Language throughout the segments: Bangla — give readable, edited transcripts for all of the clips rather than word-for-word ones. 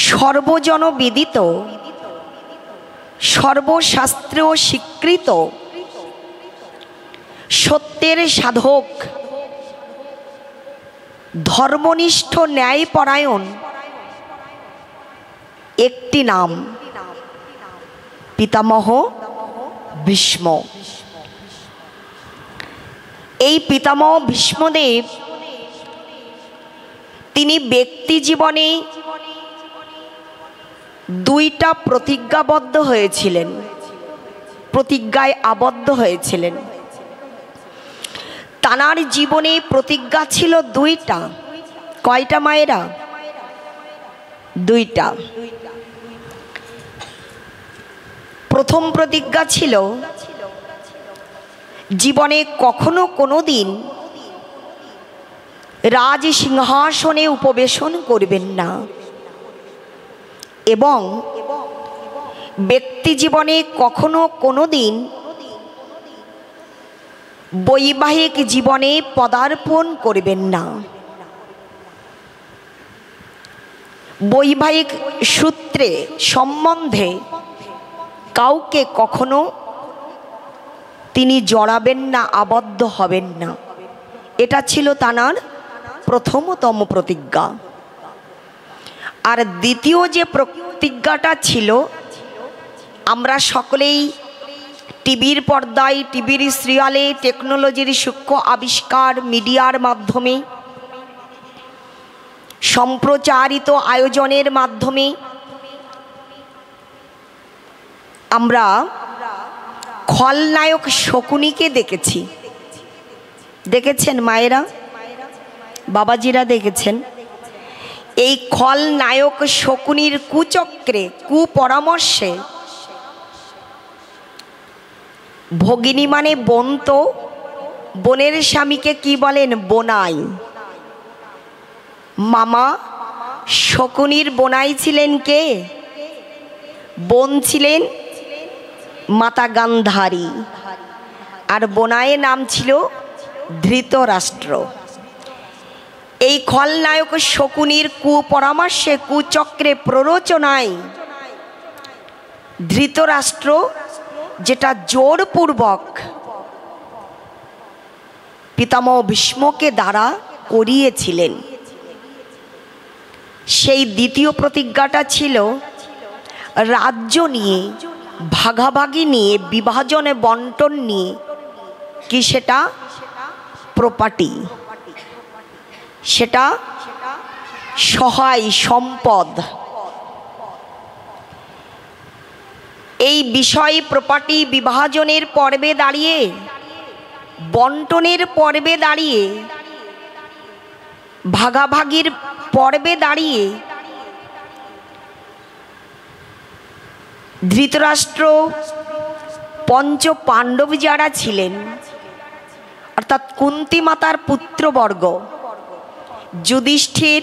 সর্বজনবিদিত সর্বশাস্ত্রেও স্বীকৃত সত্যের সাধক, ধর্মনিষ্ঠ ন্যায়পরায়ণ একটি নাম, পিতামহ ভীষ্ম। এই পিতামহ ভীষ্মদেব তিনি ব্যক্তি জীবনে দুইটা প্রতিজ্ঞাবদ্ধ হয়েছিলেন, প্রতিজ্ঞায় আবদ্ধ হয়েছিলেন। তানার জীবনে প্রতিজ্ঞা ছিল দুইটা। কয়টা মায়েরা? দুইটা। প্রথম প্রতিজ্ঞা ছিল জীবনে কখনো কোনোদিন রাজ সিংহাসনে উপবেশন করবেন না এবং ব্যক্তি জীবনে কখনো কোনোদিন বৈবাহিক জীবনে পদার্পণ করবেন না। বৈবাহিক সূত্রে সম্বন্ধে কাউকে কখনো তিনি জড়াবেন না, আবদ্ধ হবেন না। এটা ছিল তানার প্রথমতম প্রতিজ্ঞা। আর দ্বিতীয় যে প্রতিজ্ঞাটা ছিল, আমরা সকলেই টিভির পর্দায়, টিভির সিরিয়ালে, টেকনোলজির সূক্ষ্ম আবিষ্কার, মিডিয়ার মাধ্যমে, সম্প্রচারিত আয়োজনের মাধ্যমে আমরা খলনায়ক শকুনিকে দেখেছি। দেখেছেন মায়েরা, বাবাজিরা দেখেছেন? এই খলনায়ক শকুনির কুচক্রে, কুপরামর্শে ভগিনী মানে বোন, তো বোনের স্বামীকে কি বলেন? বোনাই। মামা শকুনির বোনাই ছিলেন কে? বোন ছিলেন মাতা গান্ধারী, আর বোনাইয়ের নাম ছিল ধৃতরাষ্ট্র। এই খলনায়ক শকুনির কুপরামর্শে, কুচক্রে, প্ররোচনায় ধৃতরাষ্ট্র যেটা জোরপূর্বক পিতামহ ভীষ্মকে দ্বারা করিয়েছিলেন, সেই দ্বিতীয় প্রতিজ্ঞাটা ছিল রাজ্য নিয়ে, ভাগাভাগি নিয়ে, বিভাজনে বন্টন নিয়ে। কি সেটা? প্রপার্টি, সেটা সহায় সম্পদ। এই বিষয় প্রপার্টি বিভাজনের পর্বে দাঁড়িয়ে, বন্টনের পর্বে দাঁড়িয়ে, ভাগাভাগির পর্বে দাঁড়িয়ে ধৃতরাষ্ট্র, পঞ্চ পাণ্ডব যারা ছিলেন, অর্থাৎ কুন্তী মাতার পুত্রবর্গ, যুধিষ্ঠির,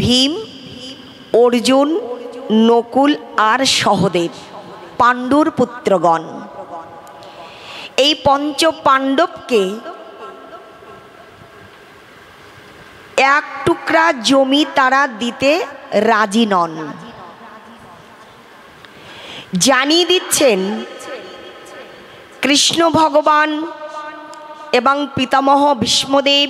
ভীম, অর্জুন, নকুল আর সহদেব, পাণ্ডুর পুত্রগণ, এই পঞ্চ পাণ্ডবকে এক টুকরা জমি তারা দিতে রাজি নন। জানিয়ে দিচ্ছেন কৃষ্ণ ভগবান এবং পিতামহ ভীষ্মদেব,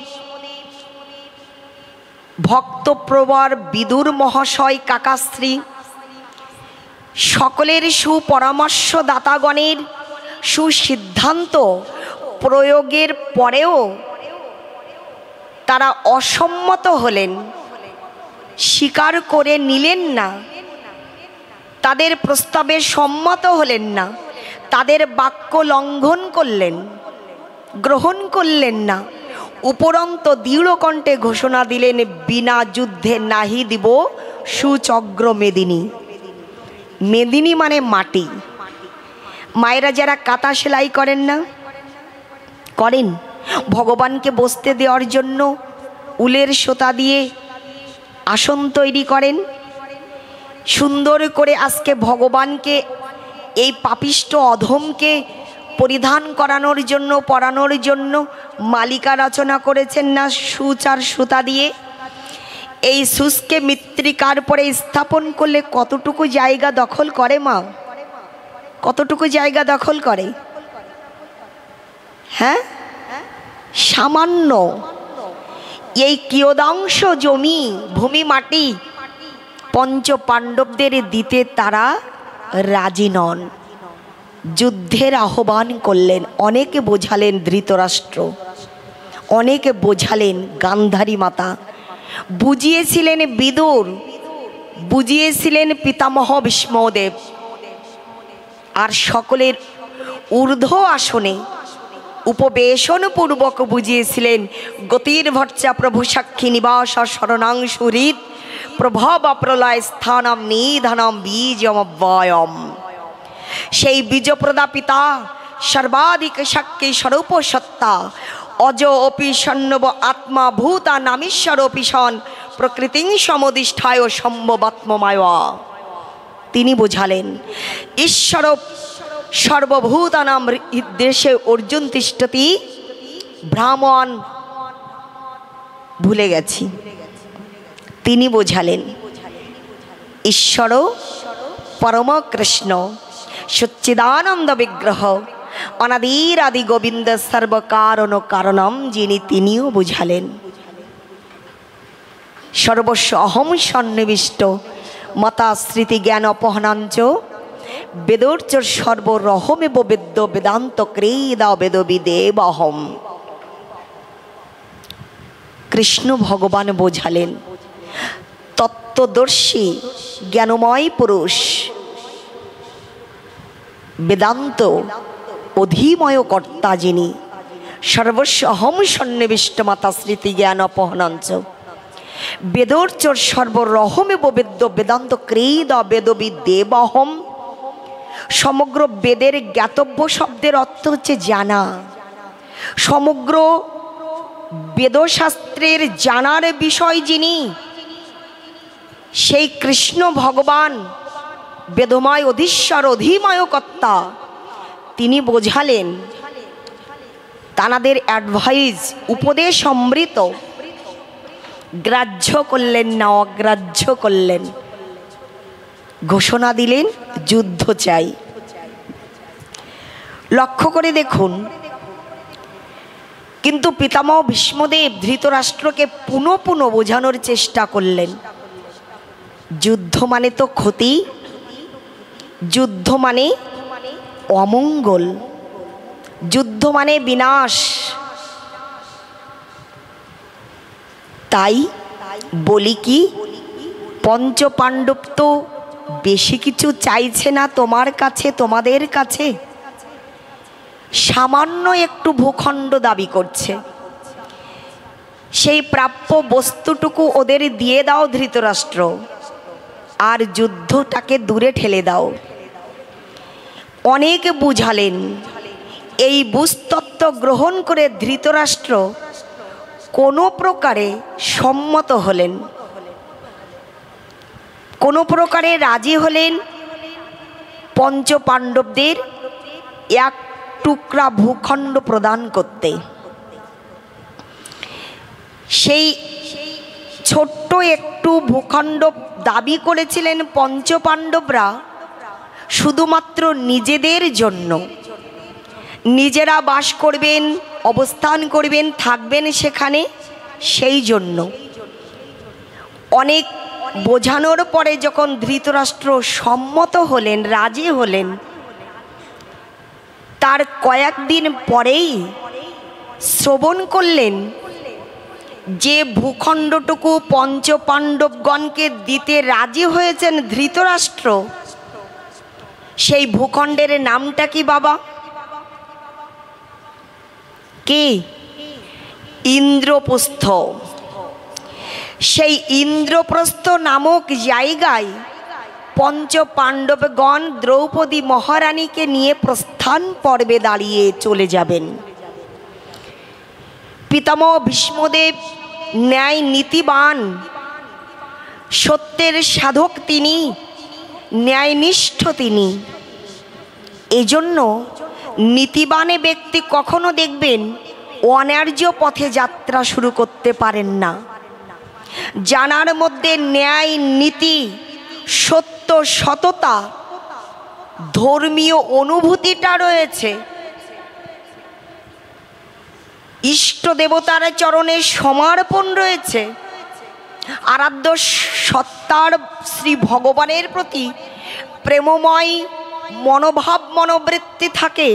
ভক্তপ্রবর বিদুর মহাশয় কাকাশ্রী, সকলের সুপরামর্শদাতাগণের সুসিদ্ধান্ত প্রয়োগের পরেও তারা অসম্মত হলেন, স্বীকার করে নিলেন না, তাদের প্রস্তাবে সম্মত হলেন না, তাদের বাক্য লঙ্ঘন করলেন, গ্রহণ করলেন না। উপরন্ত দৃঢ় কণ্ঠে ঘোষণা দিলেন, বিনা যুদ্ধে নাহি দিব সুচগ্র মেদিনী। মেদিনী মানে মাটি। মায়েরা যারা কাঁথা সেলাই করেন না, করেন, ভগবানকে বসতে দেওয়ার জন্য উলের সুতা দিয়ে আসন তৈরি করেন। সুন্দর করে আজকে ভগবানকে, এই পাপিষ্ট অধমকে পরিধান করানোর জন্য, পরানোর জন্য মালিকা রচনা করেছেন না সুচ আর সুতা দিয়ে। এই শুষ্কে মৃত্তিকার পরে স্থাপন করলে কতটুকু জায়গা দখল করে মা? কতটুকু জায়গা দখল করে? হ্যাঁ, সামান্য। এই কিয়দাংশ জমি, ভূমি, মাটি পঞ্চ পাণ্ডবদের দিতে তারা রাজি নন। যুদ্ধের আহ্বান করলেন, অনেকে বোঝালেন ধৃতরাষ্ট্র, অনেকে বোঝালেন গান্ধারী মাতা, বুঝিয়েছিলেন বিদুর, বুঝিয়েছিলেন পিতামহ ভীষ্মদেব, আর সকলের ঊর্ধ্ব আসনে উপবেশন পূর্বক বুঝিয়েছিলেন গতির ভর্চা প্রভু সাক্ষী নিবাস শরণাংশু হৃদ প্রভব প্রলয় স্থানম নিধনম বীজমব্যয়ম। সেই বীজপ্রদা পিতা সর্বাধিক সাক্ষী স্বরূপ সত্তা অজ অপি সন্নব আত্মা ভূতা নামীশ্বর অপি সন প্রকৃতি সমধিষ্ঠায় সম্ভবাত্মমায়া। তিনি বোঝালেন ঈশ্বর সর্বভূতানাম দেশে অর্জুন তিষ্ঠতি ব্রাহ্মণ, ভুলে গেছি। তিনি বোঝালেন ঈশ্বর পরম কৃষ্ণ সচ্চিদানন্দ বিগ্রহ অনাদির আদি গোবিন্দ সর্বকারণ কারণম যিনি, তিনিও বুঝালেন সর্বস্ব অহম সন্নিবিষ্ট মাতা স্মৃতি জ্ঞান অপহনাঞ্চ বেদোর্চর সর্বরহমেব বেদ্য বেদান্ত ক্রীদা বেদবিদেবহম। কৃষ্ণ ভগবান বোঝালেন তত্ত্বদর্শী জ্ঞানময় পুরুষ, বেদান্ত অধিময় কর্তা যিনি, সর্বস্ব অহম সন্নিবিষ্ট মাতা স্মৃতি জ্ঞান অপহনাঞ্চ বেদোর্চর সর্বরহমেব বেদ্য বেদান্ত ক্রীদা বেদবিদেবহম। সমগ্র বেদের জ্ঞাতব্য শব্দের অর্থ হচ্ছে জানা। সমগ্র বেদশাস্ত্রের জানার বিষয় যিনি, সেই কৃষ্ণ ভগবান বেদময় অধীশ্বর অধিময় কর্তা, তিনি বোঝালেন তানাদের অ্যাডভাইস উপদেশ অমৃত গ্রাহ্য করলেন না, অগ্রাহ্য করলেন। ঘোষণা দিলেন যুদ্ধ চাই। লক্ষ্য করে দেখুন, কিন্তু পিতামহ ভীষ্মদেব ধৃতরাষ্ট্রকে পুনঃ পুনঃ বোঝানোর চেষ্টা করলেন যুদ্ধ মানে তো ক্ষতি, যুদ্ধ মানে অমঙ্গল, যুদ্ধ মানে বিনাশ। তাই বলি কি, পঞ্চ পাণ্ডব তো বেশি কিছু চাইছে না তোমার কাছে, তোমাদের কাছে সামান্য একটু ভূখণ্ড দাবি করছে। সেই প্রাপ্য বস্তুটুকু ওদের দিয়ে দাও ধৃতরাষ্ট্র, আর যুদ্ধটাকে দূরে ঠেলে দাও। অনেকে বুঝালেন, এই বুঝতত্ত্ব গ্রহণ করে ধৃতরাষ্ট্র কোনো প্রকারে সম্মত হলেন, কোনো প্রকারে রাজি হলেন পঞ্চ পাণ্ডবদের এক টুকরা ভূখণ্ড প্রদান করতে। সেই ছোট্ট একটু ভূখণ্ড দাবি করেছিলেন পঞ্চ পাণ্ডবরা শুধুমাত্র নিজেদের জন্য, নিজেরা বাস করবেন, অবস্থান করবেন, থাকবেন সেখানে, সেই জন্য। অনেক বোঝানোর পরে যখন ধৃতরাষ্ট্র সম্মত হলেন, রাজি হলেন, তার কয়েকদিন পরেই শ্রবণ করলেন যে ভূখণ্ডটুকু পঞ্চ পাণ্ডবগণকে দিতে রাজি হয়েছেন ধৃতরাষ্ট্র, সেই ভূখণ্ডের নামটা কি বাবা? কি? ইন্দ্রপ্রস্থ। সেই ইন্দ্রপ্রস্থ নামক জায়গায় পঞ্চ পাণ্ডবগণ দ্রৌপদী মহারানীকে নিয়ে প্রস্থান পর্বে দাঁড়িয়ে চলে যাবেন। পিতামহ ভীষ্মদেব ন্যায় নীতিবান, সত্যের সাধক তিনি, ন্যায়নিষ্ঠ তিনি। এজন্য নীতিবান ব্যক্তি কখনো দেখবেন অন্যায্য পথে যাত্রা শুরু করতে পারেন না। জানার মধ্যে ন্যায়, নীতি, সত্য, সততা, ধর্মীয় অনুভূতিটা রয়েছে, ইষ্ট দেবতার চরণে সমর্পণ রয়েছে, আরাধ্য সত্তার শ্রী ভগবানের প্রতি প্রেমময় মনোভাব মনোবৃত্তি থাকে,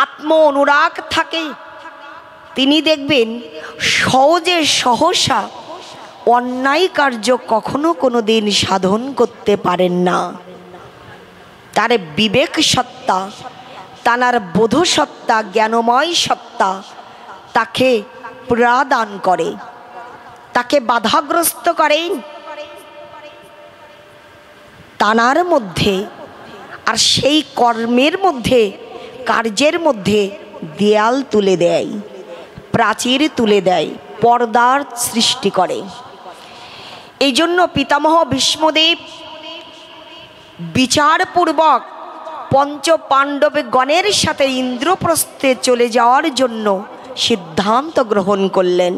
আত্ম অনুরাগ থাকে, তিনি দেখবেন সহজে সহসা অন্যায় কার্য কখনো কোনো দিন সাধন করতে পারেন না। তার বিবেক সত্তা, তার বোধ সত্তা, জ্ঞানময় সত্তা তাকে প্রদান করে, তাকে বাধাগ্রস্ত করেন তানার মধ্যে। আর সেই কর্মের মধ্যে, কার্যের মধ্যে দেয়াল তুলে দেয়, প্রাচীর তুলে দেয়, পর্দার সৃষ্টি করে। এই জন্য পিতামহ ভীষ্মদেব বিচারপূর্বক পঞ্চ পাণ্ডব গণের সাথে ইন্দ্রপ্রস্থে চলে যাওয়ার জন্য সিদ্ধান্ত গ্রহণ করলেন।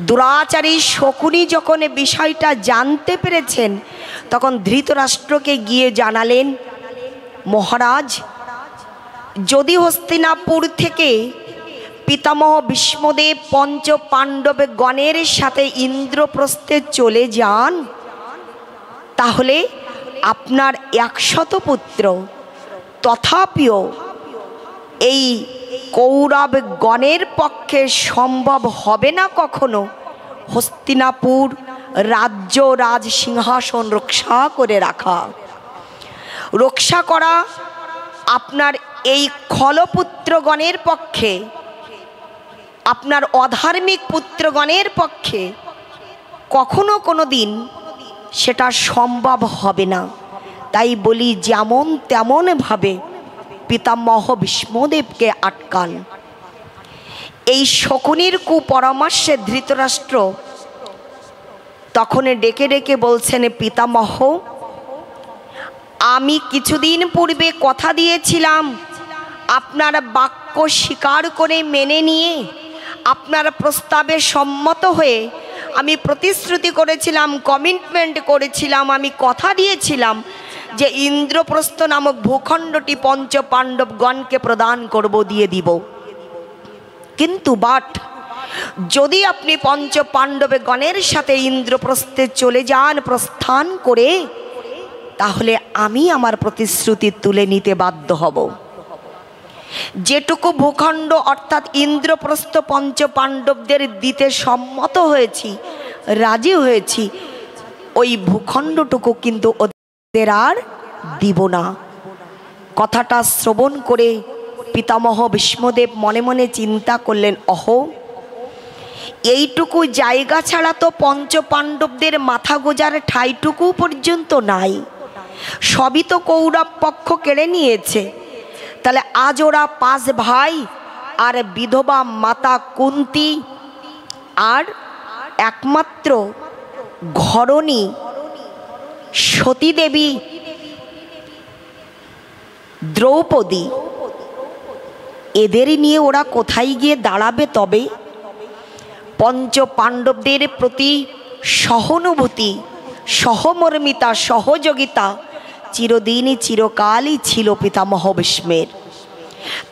দুরাচারী শকুনি যখন বিষয়টা জানতে পেরেছেন, তখন ধৃতরাষ্ট্রকে গিয়ে জানালেন, মহারাজ, যদি হস্তিনাপুর থেকে পিতামহ ভীষ্মদেব পঞ্চ পাণ্ডব গণের সাথে ইন্দ্রপ্রস্থে চলে যান, তাহলে আপনার 100 পুত্র, তথাপিও এই কৌরব গণের পক্ষে সম্ভব হবে না কখনো হস্তিনাপুর রাজ্য রাজ সিংহাসন রক্ষা করে রাখা। রক্ষা করা আপনার এই খলপুত্রগণের পক্ষে, আপনার অধার্মিক পুত্রগণের পক্ষে কখনো কোনো দিন সেটা সম্ভব হবে না। তাই বলি, যেমন তেমন ভাবে পিতামহ ভীষ্মদেবকে আটকান। এই শকুনির কুপরামর্শে ধৃতরাষ্ট্র তখন ডেকে ডেকে বলছেন, পিতামহ, আমি কিছুদিন পূর্বে কথা দিয়েছিলাম, আপনার বাক্য স্বীকার করে মেনে নিয়ে আপনার প্রস্তাবে সম্মত হয়ে আমি প্রতিশ্রুতি করেছিলাম, কমিটমেন্ট করেছিলাম, আমি কথা দিয়েছিলাম যে ইন্দ্রপ্রস্থ নামক ভূখণ্ডটি পঞ্চ পাণ্ডবগণকে প্রদান করব, দিয়ে দিব। কিন্তু যদি আপনি পঞ্চ পাণ্ডবগণের সাথে ইন্দ্রপ্রস্থে চলে যান প্রস্থান করে, তাহলে আমি আমার প্রতিশ্রুতি তুলে নিতে বাধ্য হব। যেটুকু ভূখণ্ড অর্থাৎ ইন্দ্রপ্রস্থ পঞ্চ পাণ্ডবদের দিতে সম্মত হয়েছি, রাজি হয়েছি, ওই ভূখণ্ডটুকু কিন্তু ওদের আর দিব না। কথাটা শ্রবণ করে পিতামহ ভীষ্মদেব মনে মনে চিন্তা করলেন, এইটুকু জায়গা ছাড়া তো পঞ্চ পাণ্ডবদের মাথা গোজার ঠাইটুকু পর্যন্ত নাই, সবই তো কৌরব পক্ষ কেড়ে নিয়েছে। তাহলে আজ ওরা 5 ভাই আর বিধবা মাতা কুন্তি আর একমাত্র ঘরণী সতীদেবী দ্রৌপদী, এদেরই নিয়ে ওরা কোথায় গিয়ে দাঁড়াবে? তবে পঞ্চ পাণ্ডবদের প্রতি সহানুভূতি, সহমর্মিতা, সহযোগিতা চিরদিনই চিরকালই ছিল পিতামহ ভীষ্মের।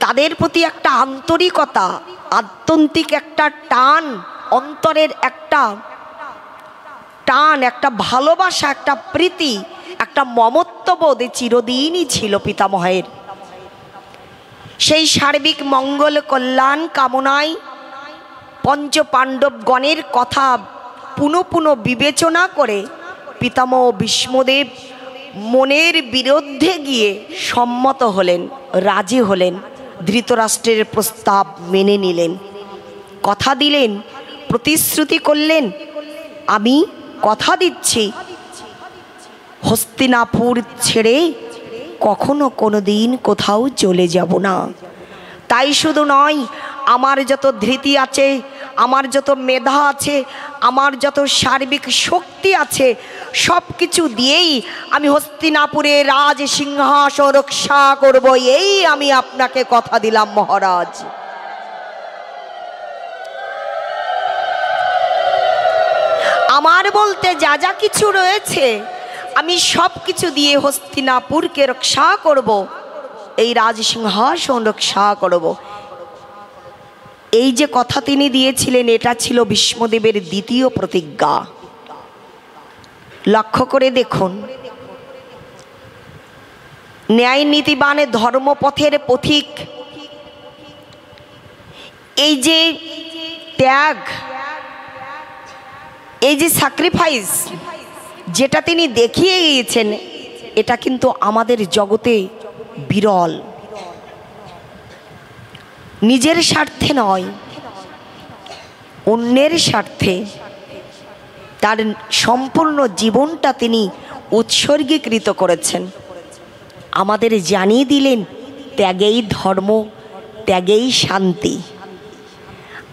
তাদের প্রতি একটা আন্তরিকতা, আত্যন্তিক একটা টান, অন্তরের একটা টান, একটা ভালোবাসা, একটা প্রীতি, একটা মমত্ববোধ চিরদিনই ছিল পিতামহের। সেই সার্বিক মঙ্গল কল্যাণ কামনায় পঞ্চ পাণ্ডবগণের কথা পুনঃ পুনঃ বিবেচনা করে পিতামহ ভীষ্মদেব মনের বিরুদ্ধে গিয়ে সম্মত হলেন, রাজি হলেন, ধৃতরাষ্ট্রের প্রস্তাব মেনে নিলেন, কথা দিলেন, প্রতিশ্রুতি করলেন, আমি কথা দিচ্ছি হস্তিনাপুর ছেড়ে কখনো কোনো দিন কোথাও চলে যাব না। তাই শুধু নয়, আমার যত ধৃতি আছে, আমার যত মেধা আছে, আমার যত সার্বিক শক্তি আছে, সব কিছু দিয়েই আমি হস্তিনাপুরে রাজ সিংহাসন রক্ষা করব, এই আমি আপনাকে কথা দিলাম মহারাজ। আমার বলতে যা যা কিছু রয়েছে আমি সব কিছু দিয়ে হস্তিনাপুরকে রক্ষা করব, এই রাজসিংহাসন রক্ষা করব। এই যে কথা তিনি দিয়েছিলেন, এটা ছিল ভীষ্মদেবের দ্বিতীয় প্রতিজ্ঞা। লক্ষ্য করে দেখুন, ন্যায় নীতিবানের ধর্মপথের পথিক, এই যে ত্যাগ, এই যে স্যাক্রিফাইস যেটা তিনি দেখিয়ে গিয়েছেন, এটা কিন্তু আমাদের জগতে বিরল। নিজের স্বার্থে নয়, অন্যের স্বার্থে তার সম্পূর্ণ জীবনটা তিনি উৎসর্গীকৃত করেছেন। আমাদের জানিয়ে দিলেন ত্যাগেই ধর্ম, ত্যাগেই শান্তি।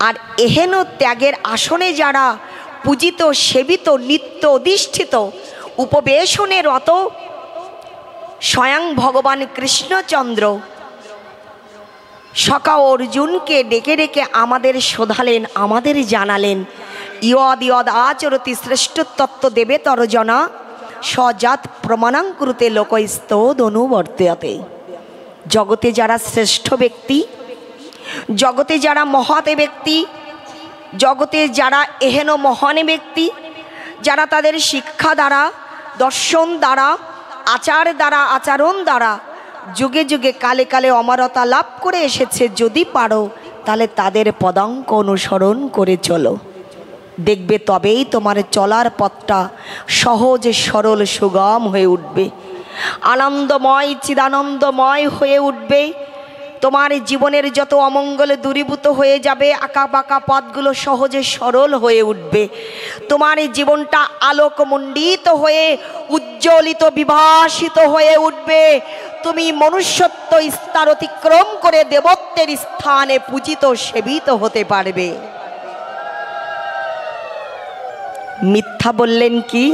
আর এহেন ত্যাগের আসনে যারা পূজিত, সেবিত, নিত্য অধিষ্ঠিত, উপবেশনে রত, স্বয়ং ভগবান কৃষ্ণচন্দ্র সখা অর্জুনকে ডেকে ডেকে আমাদের শোধালেন, আমাদের জানালেন, ইয়দ ইয়দ আচরতি শ্রেষ্ঠতত্ত্ব দেবে তরজনা সজাত প্রমাণাং কুরুতে লোকস্তদ অনুবর্তয়তে। জগতে যারা শ্রেষ্ঠ ব্যক্তি, জগতে যারা মহৎ ব্যক্তি, জগতে যারা এহেন মহান ব্যক্তি, যারা তাদের শিক্ষা দ্বারা, দর্শন দ্বারা, আচার দ্বারা, আচরণ দ্বারা যুগে যুগে কালে কালে অমরতা লাভ করে এসেছে, যদি পারো তাহলে তাদের পদাঙ্ক অনুসরণ করে চলো, দেখবে তবেই তোমার চলার পথটা সহজ, সরল, সুগম হয়ে উঠবে, আনন্দময়, চিদানন্দময় হয়ে উঠবে। তোমার জীবনের যত অমঙ্গল দূরীভূত হয়ে যাবে, আঁকা বাঁকা পথগুলো সহজে সরল হয়ে উঠবে। তোমার জীবনটা আলোকমণ্ডিত হয়ে উজ্জ্বলিত, বিভাসিত হয়ে উঠবে। তুমি মনুষ্যত্ব স্তর অতিক্রম করে দেবত্বের স্থানে পূজিত, সেবিত হতে পারবে। মিথ্যা বললেন কি?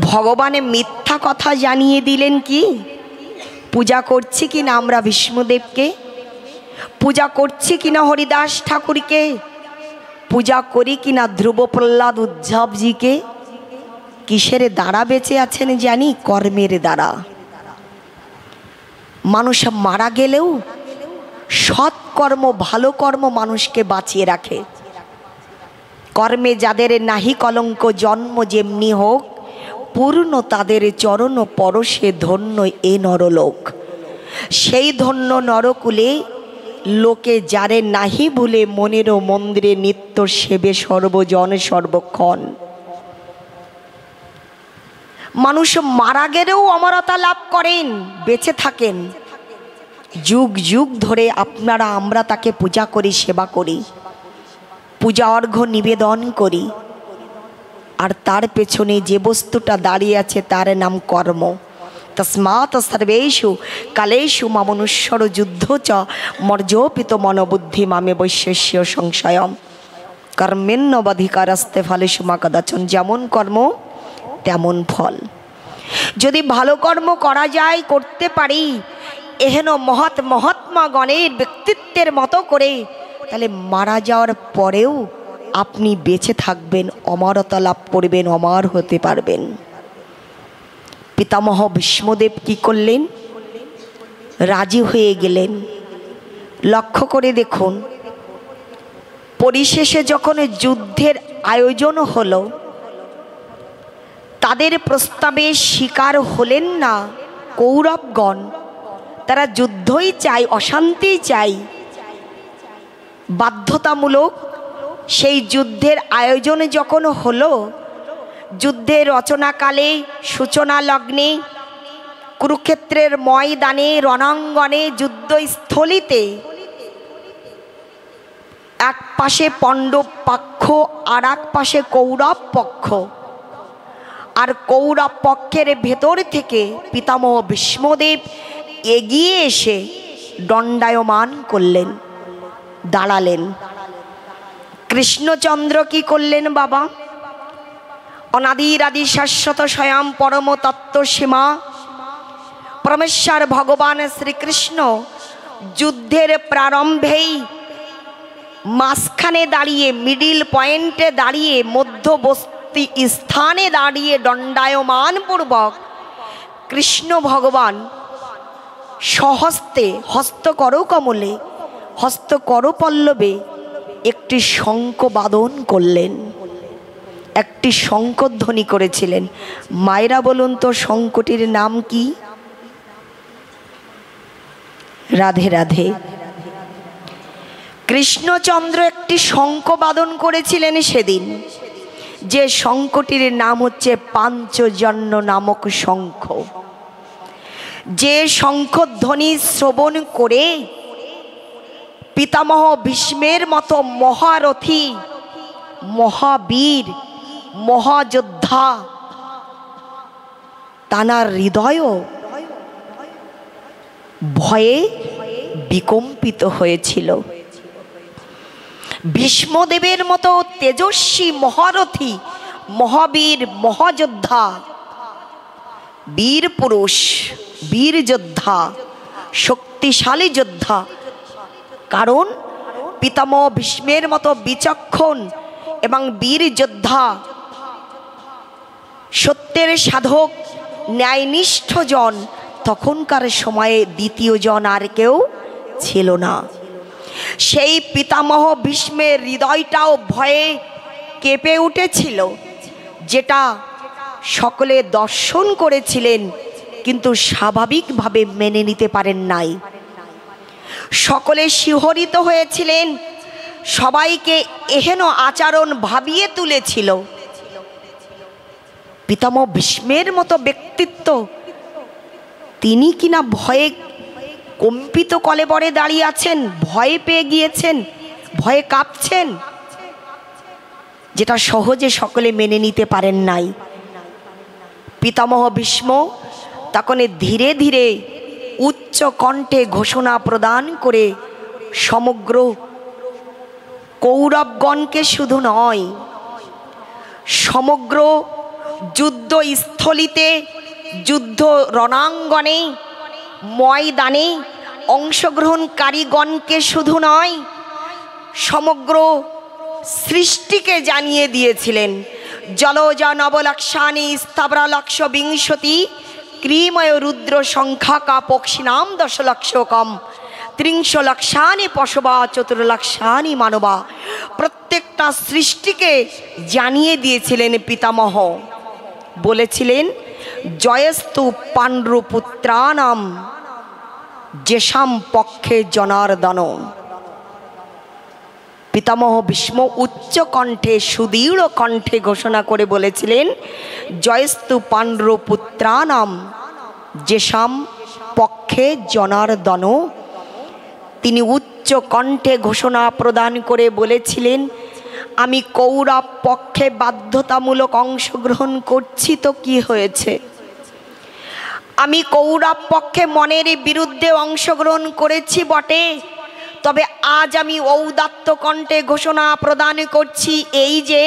ভগবানে মিথ্যা কথা জানিয়ে দিলেন কি? পূজা করছি কিনা আমরা ভীষ্মদেবকে, পূজা করছি কিনা হরিদাস ঠাকুরকে, পূজা করি কিনা ধ্রুব প্রহ্লাদ উদ্ধবজিকে। কিসের দ্বারা বেঁচে আছেন জানি? কর্মের দ্বারা। মানুষ মারা গেলেও সৎ কর্ম, ভালো কর্ম মানুষকে বাঁচিয়ে রাখে। কর্মে যাদের নাহি কলঙ্ক, জন্ম যেমনি হোক, পূর্ণ তাদের চরণ পরশে ধন্য এ নরলোক। সেই ধন্য নরকুলে লোকে যারে নাহি ভুলে, মনেরও মন্দিরে নিত্য সেবে সর্বজন সর্বক্ষণ। মানুষ মারা গেলেও অমরতা লাভ করেন, বেঁচে থাকেন। যুগ যুগ ধরে আপনারা আমরা তাকে পূজা করি, সেবা করি, পূজা অর্ঘ্য নিবেদন করি। আর তার পেছনে যে বস্তুটা দাঁড়িয়ে আছে তার নাম কর্ম। তস্মাৎ সর্বেষু কালেষু মামনুষ্বর যুদ্ধ চ মর্যোপিত মনোবুদ্ধি মামে বৈশ্যস্য সংশয়ম কর্মেন্নবধিকারস্তে ফলেষু মা কদাচন। যেমন কর্ম তেমন ফল। যদি ভালো কর্ম করা যায়, করতে পারি এহেন মহৎ মহাত্মাগণের ব্যক্তিত্বের মতো করে, তাহলে মারা যাওয়ার পরেও আপনি বেঁচে থাকবেন, অমরতা লাভ করবেন, অমর হতে পারবেন। পিতামহ ভীষ্মদেব কি করলেন? রাজি হয়ে গেলেন। লক্ষ্য করে দেখুন, পরিশেষে যখন যুদ্ধের আয়োজন হলো, তাদের প্রস্তাবে স্বীকার হলেন না কৌরবগণ। তারা যুদ্ধই চাই, অশান্তি চাই। বাধ্যতামূলক সেই যুদ্ধের আয়োজন যখন হলো, যুদ্ধের রচনাকালে, সূচনা লগ্নে, কুরুক্ষেত্রের ময়দানে, রণাঙ্গনে, যুদ্ধস্থলিতে এক পাশে পাণ্ডব পক্ষ, আর এক পাশে কৌরব পক্ষ। আর কৌরব পক্ষের ভেতর থেকে পিতামহ ভীষ্মদেব এগিয়ে এসে দণ্ডায়মান করলেন, দাঁড়ালেন। কৃষ্ণচন্দ্র কি করলেন বাবা? অনাদির আদি শাশ্বত স্বয়ং পরম তত্ত্ব সীমা পরমেশ্বর ভগবান শ্রীকৃষ্ণ যুদ্ধের প্রারম্ভেই মাঝখানে দাঁড়িয়ে, মিডিল পয়েন্টে দাঁড়িয়ে, মধ্যবর্তী স্থানে দাঁড়িয়ে দণ্ডায়মান পূর্বক কৃষ্ণ ভগবান স্বহস্তে, হস্তকর কমলে, হস্তকর পল্লবে একটি শঙ্খ বাদন করলেন, একটি শঙ্খধ্বনি করেছিলেন। মায়েরা বলুন তো শঙ্খটির নাম কি? রাধে রাধে। কৃষ্ণচন্দ্র একটি শঙ্খ বাদন করেছিলেন সেদিন, যে শঙ্খটির নাম হচ্ছে পাঞ্চজন্য নামক শঙ্খ। যে শঙ্খধ্বনি শ্রবণ করে পিতামহ ভীষ্মের মতো মহারথী, মহাবীর, মহাযোদ্ধা তানার হৃদয়ও ভয়ে বিকম্পিত হয়েছিল। ভীষ্মদেবের মতো তেজস্বী মহারথী, মহাবীর, মহাযোদ্ধা, বীর পুরুষ, বীর যোদ্ধা, শক্তিশালী যোদ্ধা, কারণ পিতামহ ভীষ্মের মতো বিচক্ষণ এবং বীর যোদ্ধা, সত্যের সাধক, ন্যায়নিষ্ঠ জন তখনকার সময়ে দ্বিতীয় জন আর কেউ ছিল না। সেই পিতামহ ভীষ্মের হৃদয়টাও ভয়ে কেঁপে উঠেছিল, যেটা সকলে দর্শন করেছিলেন কিন্তু স্বাভাবিকভাবে মেনে নিতে পারেন নাই। সকলে শিহরিত হয়েছিলেন, সবাইকে এহেন আচরণ ভাবিয়ে তুলেছিল। পিতামহ ভীষ্মের মতো ব্যক্তিত্ব, তিনি কিনা ভয়ে কম্পিত কলেবরে দাঁড়িয়ে আছেন, ভয় পেয়ে গিয়েছেন, ভয়ে কাঁপছেন, যেটা সহজে সকলে মেনে নিতে পারেন নাই। পিতামহ ভীষ্ম তখন ধীরে ধীরে উচ্চ কণ্ঠে ঘোষণা প্রদান করে সমগ্র কৌরবগণকে শুধু নয়, সমগ্র যুদ্ধস্থলিতে, যুদ্ধ রণাঙ্গনে, ময়দানে অংশগ্রহণকারীগণকে শুধু নয়, সমগ্র সৃষ্টিকে জানিয়ে দিয়েছিলেন, জলজ নবলক্ষানি স্থাবরালক্ষ বিংশতি ক্রিময় রুদ্র সংখ্যাকা পক্ষিনাম দশলক্ষকম ত্রিংশ লক্ষানি পশবা চতুর্লক্ষানি মানবা। প্রত্যেকটা সৃষ্টিকে জানিয়ে দিয়েছিলেন পিতামহ। বলেছিলেন, জয়স্তু পাণ্ড্রপুত্রানাম যেষাম পক্ষে জনার্দন। পিতামহ ভীষ্ম উচ্চ কণ্ঠে, সুদৃঢ় কণ্ঠে ঘোষণা করে বলেছিলেন, জয়স্তু পাণ্ড্রপুত্রানাম যেষাম পক্ষে জনার্দন। তিনি উচ্চ কণ্ঠে ঘোষণা প্রদান করে বলেছিলেন, আমি কৌরব পক্ষে বাধ্যতামূলক অংশগ্রহণ করছি তো কি হয়েছে? আমি কৌরব পক্ষে মনের বিরুদ্ধে অংশগ্রহণ করেছি বটে, তবে আজ আমি ঔদাত্ত কণ্ঠে ঘোষণা প্রদান করছি এই যে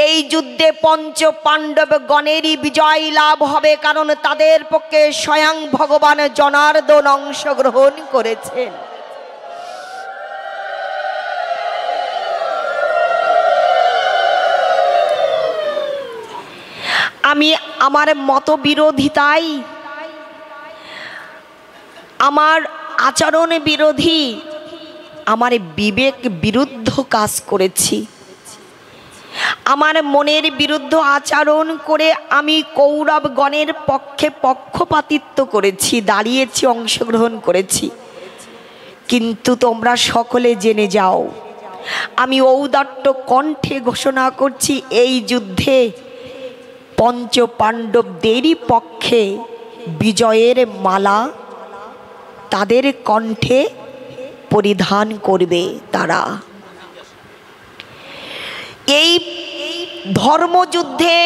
এই যুদ্ধে পঞ্চ পাণ্ডব গণেরই বিজয় লাভ হবে, কারণ তাদের পক্ষে স্বয়ং ভগবান জনার্দন অংশগ্রহণ করেছেন। আমি আমার মতবিরোধিতায়, আমার আচরণ বিরোধী, আমার বিবেক বিরুদ্ধ কাজ করেছি, আমার মনের বিরুদ্ধ আচরণ করে আমি কৌরবগণের পক্ষে পক্ষপাতিত্ব করেছি, দাঁড়িয়েছি, অংশগ্রহণ করেছি। কিন্তু তোমরা সকলে জেনে যাও, আমি ঔদাট্য কণ্ঠে ঘোষণা করছি এই যুদ্ধে পঞ্চ পাণ্ডবদেরই পক্ষে বিজয়ের মালা তাদের কণ্ঠে পরিধান করবে তারা। এই ধর্মযুদ্ধে,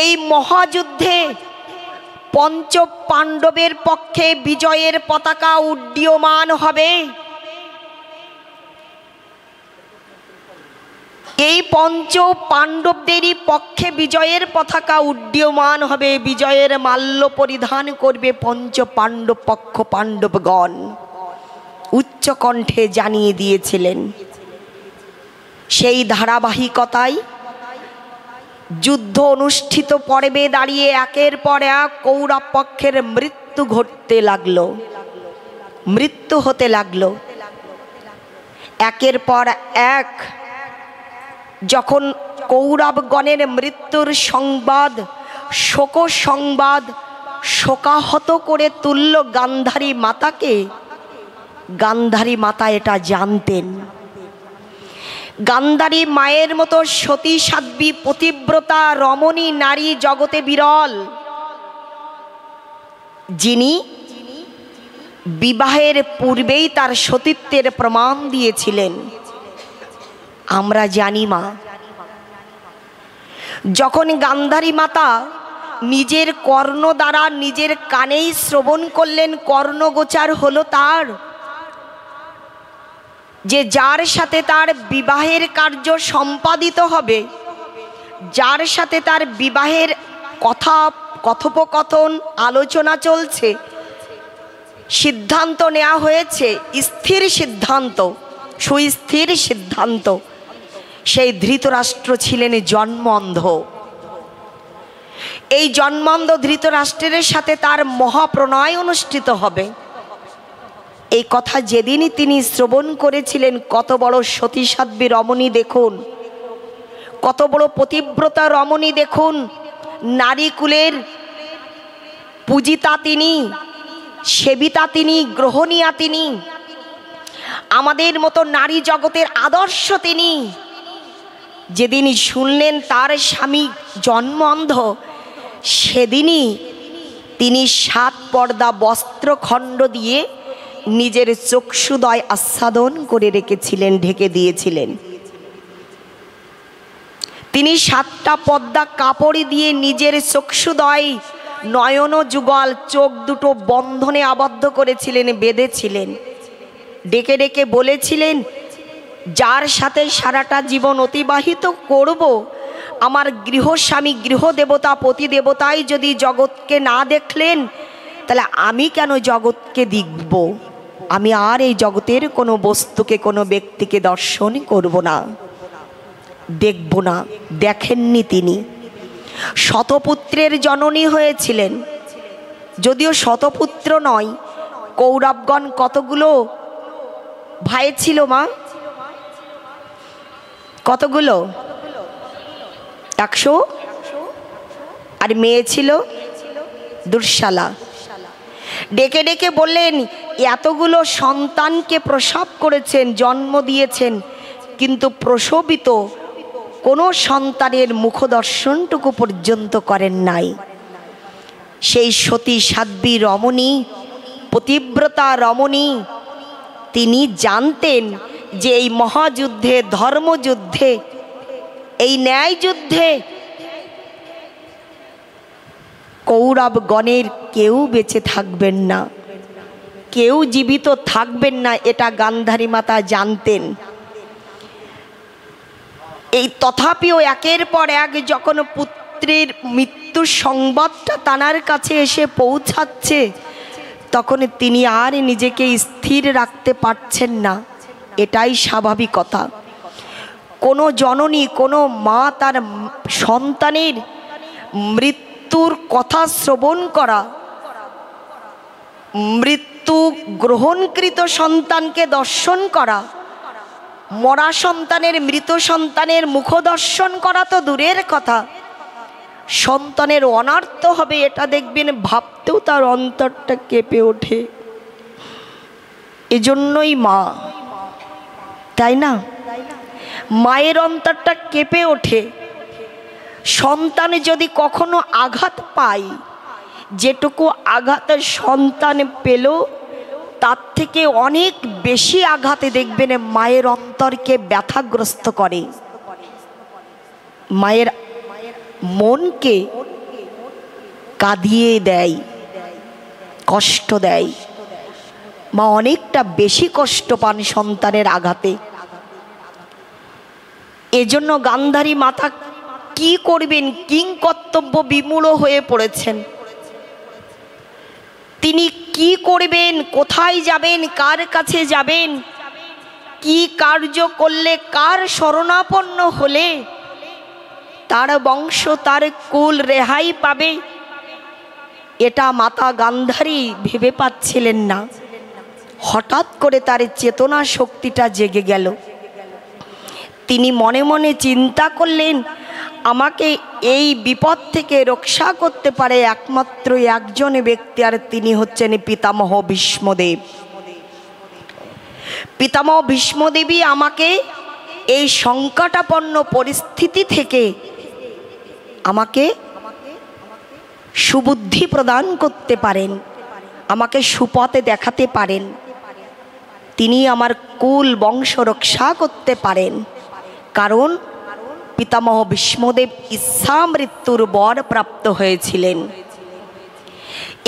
এই মহাযুদ্ধে পঞ্চ পাণ্ডবের পক্ষে বিজয়ের পতাকা উড্ডীয়মান হবে। এই পঞ্চ পাণ্ডবদেরই পক্ষে বিজয়ের পতাকা উড্ডীয়মান হবে, বিজয়ের মাল্য পরিধান করবে পঞ্চ পাণ্ডব পক্ষ পাণ্ডবগণ। উচ্চ কণ্ঠে জানিয়ে দিয়েছিলেন। সেই ধারাবাহিকতায় যুদ্ধ অনুষ্ঠিত পর্বে দাঁড়িয়ে একের পর এক কৌরব পক্ষের মৃত্যু ঘটতে লাগলো, মৃত্যু হতে লাগলো। একের পর এক যখন কৌরবগণের মৃত্যুর সংবাদ, শোক সংবাদ শোকাহত করে তুলল গান্ধারী মাতাকে, গান্ধারী মাতা এটা জানতেন। গান্ধারী মায়ের মতো সতী সাধ্বী পতিব্রতা রমণী নারী জগতে বিরল, যিনি বিবাহের পূর্বেই তার সতীত্বের প্রমাণ দিয়েছিলেন। আমরা জানি মা, যখন গান্ধারী মাতা নিজের কর্ণ দ্বারা নিজের কানেই শ্রবণ করলেন, কর্ণগোচার হলো তার যে যার সাথে তার বিবাহের কার্য সম্পাদিত হবে, যার সাথে তার বিবাহের কথা কথোপকথন আলোচনা চলছে, সিদ্ধান্ত নেওয়া হয়েছে, স্থির সিদ্ধান্ত, সুস্থির সিদ্ধান্ত, সেই ধৃতরাষ্ট্র ছিলেন জন্মন্ধ। এই জন্মন্ধ ধৃতরাষ্ট্রের সাথে তার মহাপ্রণয় অনুষ্ঠিত হবে, এই কথা যেদিনই তিনি শ্রবণ করেছিলেন, কত বড় সতী সাধ্বী রমণী দেখুন, কত বড় পতিব্রতা রমণী দেখুন, নারীকুলের পূজিতা তিনি, সেবিতা তিনি, গ্রহণীয়া তিনি, আমাদের মতো নারী জগতের আদর্শ তিনি। যেদিনই শুনলেন তার স্বামী জন্মন্ধ, সেদিনই তিনি 7 পর্দা বস্ত্রখণ্ড দিয়ে নিজের চক্ষুদয় আচ্ছাদন করে রেখেছিলেন, ঢেকে দিয়েছিলেন। তিনি 7টা পর্দা কাপড় দিয়ে নিজের চক্ষুদয় নয়ন যুগল চোখ দুটো বন্ধনে আবদ্ধ করেছিলেন, বেঁধেছিলেন। ডেকে ডেকে বলেছিলেন, যার সাথে সারাটা জীবন অতিবাহিত করব, আমার গৃহস্বামী গৃহদেবতা পতিদেবতাই যদি জগৎকে না দেখলেন, তাহলে আমি কেন জগৎকে দেখব? আমি আর এই জগতের কোনো বস্তুকে, কোনো ব্যক্তিকে দর্শন করব না, দেখব না। দেখেননি তিনি। শতপুত্রের জননী হয়েছিলেন, যদিও শতপুত্র নয়, কৌরবগণ কতগুলো ভাই ছিল মা? কতগুলো? 100। আর মেয়ে ছিল দুঃশালা। ডেকে ডেকে বললেন, এতগুলো সন্তানকে প্রসব করেছেন, জন্ম দিয়েছেন, কিন্তু প্রসবিত কোনো সন্তানের মুখদর্শনটুকু পর্যন্ত করেন নাই। সেই সতী সাধ্বী রমণী, পতিব্রতা রমণী, তিনি জানতেন যে এই মহাযুদ্ধে, ধর্মযুদ্ধে, এই ন্যায় যুদ্ধে কৌরবগণের কেউ বেঁচে থাকবেন না, কেউ জীবিত থাকবেন না, এটা গান্ধারী মাতা জানতেন। এই তথাপিও একের পর এক যখন পুত্রের মৃত্যুর সংবাদটা তানার কাছে এসে পৌঁছাচ্ছে, তখন তিনি আর নিজেকে স্থির রাখতে পারছেন না। এটাই স্বাভাবিকতা। কোনো জননী, কোনো মা তার সন্তানের মৃত্যুর কথা শ্রবণ করা, মৃত্যু গ্রহণকৃত সন্তানকে দর্শন করা, মরা সন্তানের, মৃত সন্তানের মুখ দর্শন করা তো দূরের কথা, সন্তানের অনার্থ হবে এটা দেখবেন, ভাবতেও তার অন্তরটা কেঁপে ওঠে। এজন্যই মা, তাই না? মায়ের অন্তরটা কেঁপে ওঠে। সন্তান যদি কখনো আঘাত পায়, যেটুকু আঘাত সন্তান পেল তার থেকে অনেক বেশি আঘাতে দেখবেন মায়ের অন্তরকে ব্যথাগ্রস্ত করে, মায়ের মনকে কাঁদিয়ে দেয়, কষ্ট দেয়। মা অনেকটা বেশি কষ্ট পান সন্তানের আঘাতে। এজন্য গান্ধারী মাতা কি করবেন, কিংকর্তব্য বিমূঢ় হয়ে পড়েছেন। তিনি কি করবেন, কোথায় যাবেন, কার কাছে যাবেন, কি কার্য করলে, কার শরণাপন্ন হলে তার বংশ তার কুল রেহাই পাবে, এটা মাতা গান্ধারী ভেবে পাচ্ছিলেন না। হঠাৎ করে তার চেতনা শক্তিটা জেগে গেল। তিনি মনে মনে চিন্তা করলেন, আমাকে এই বিপদ থেকে রক্ষা করতে পারে একমাত্র একজন ব্যক্তি, আর তিনি হচ্ছেন পিতামহ ভীষ্মদেব। পিতামহ ভীষ্মদেবী আমাকে এই সংকটাপন্ন পরিস্থিতি থেকে আমাকে সুবুদ্ধি প্রদান করতে পারেন, আমাকে সুপথে দেখাতে পারেন। তিনি আমার কুল বংশ রক্ষা করতে পারেন, কারণ পিতামহ ভীষ্মদেব ইচ্ছা মৃত্যুর বর প্রাপ্ত হয়েছিলেন।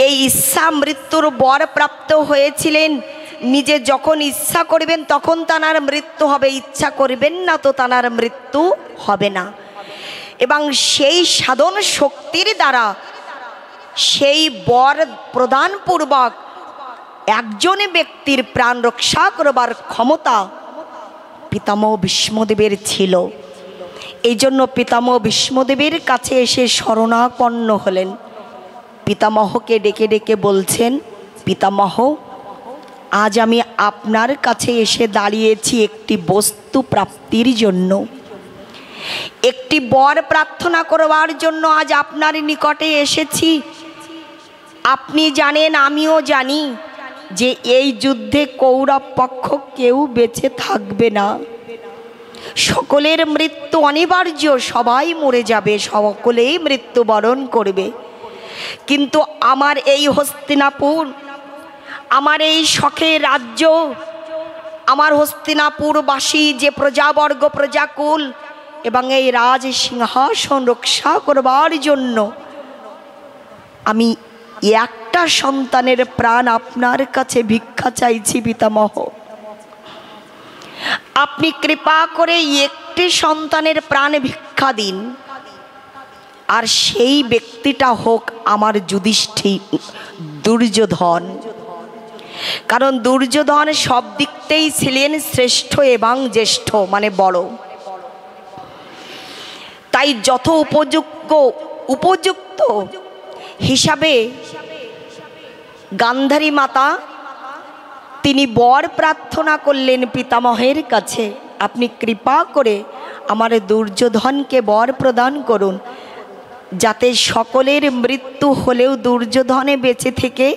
এই ইচ্ছা মৃত্যুর বর প্রাপ্ত হয়েছিলেন। নিজে যখন ইচ্ছা করবেন তখন তাঁর মৃত্যু হবে, ইচ্ছা করবেন না তো তাঁর মৃত্যু হবে না। এবং সেই সাধন শক্তির দ্বারা সেই বর প্রদানপূর্বক একজন ব্যক্তির প্রাণ রক্ষা করবার ক্ষমতা পিতামহ ভীষ্মদেবের ছিল। এই জন্য পিতামহ ভীষ্মদেবের কাছে এসে শরণাপন্ন হলেন। পিতামহকে ডেকে ডেকে বলছেন, পিতামহ, আজ আমি আপনার কাছে এসে দাঁড়িয়েছি একটি বস্তু প্রাপ্তির জন্য, একটি বর প্রার্থনা করবার জন্য আজ আপনার নিকটে এসেছি। আপনি জানেন, আমিও জানি যে এই যুদ্ধে কৌরব পক্ষ কেউ বেঁচে থাকবে না, সকলের মৃত্যু অনিবার্য, সবাই মরে যাবে, সকলেই মৃত্যুবরণ করবে। কিন্তু আমার এই হস্তিনাপুর, আমার এই শখের রাজ্য, আমার হস্তিনাপুরবাসী যে প্রজাবর্গ, প্রজাকুল এবং এই রাজ সিংহাসন রক্ষা করবার জন্য আমি একটা সন্তানের প্রাণ আপনার কাছে ভিক্ষা চাইছি পিতামহ। আপনি কৃপা করে একটি সন্তানের প্রাণ ভিক্ষা দিন, আর সেই ব্যক্তিটা হোক আমার যুধিষ্ঠির, দুর্যোধন। কারণ দুর্যোধন সব দিকতেই ছিলেন শ্রেষ্ঠ এবং জ্যেষ্ঠ, মানে বড়। তাই যত উপযুক্ত হিসাবে গান্ধারী মাতা তিনি বর প্রার্থনা করলেন পিতামহের কাছে, আপনি কৃপা করে আমার দুর্যোধনকে বর প্রদান করুন, যাতে সকলের মৃত্যু হলেও দুর্যোধনে বেঁচে থেকে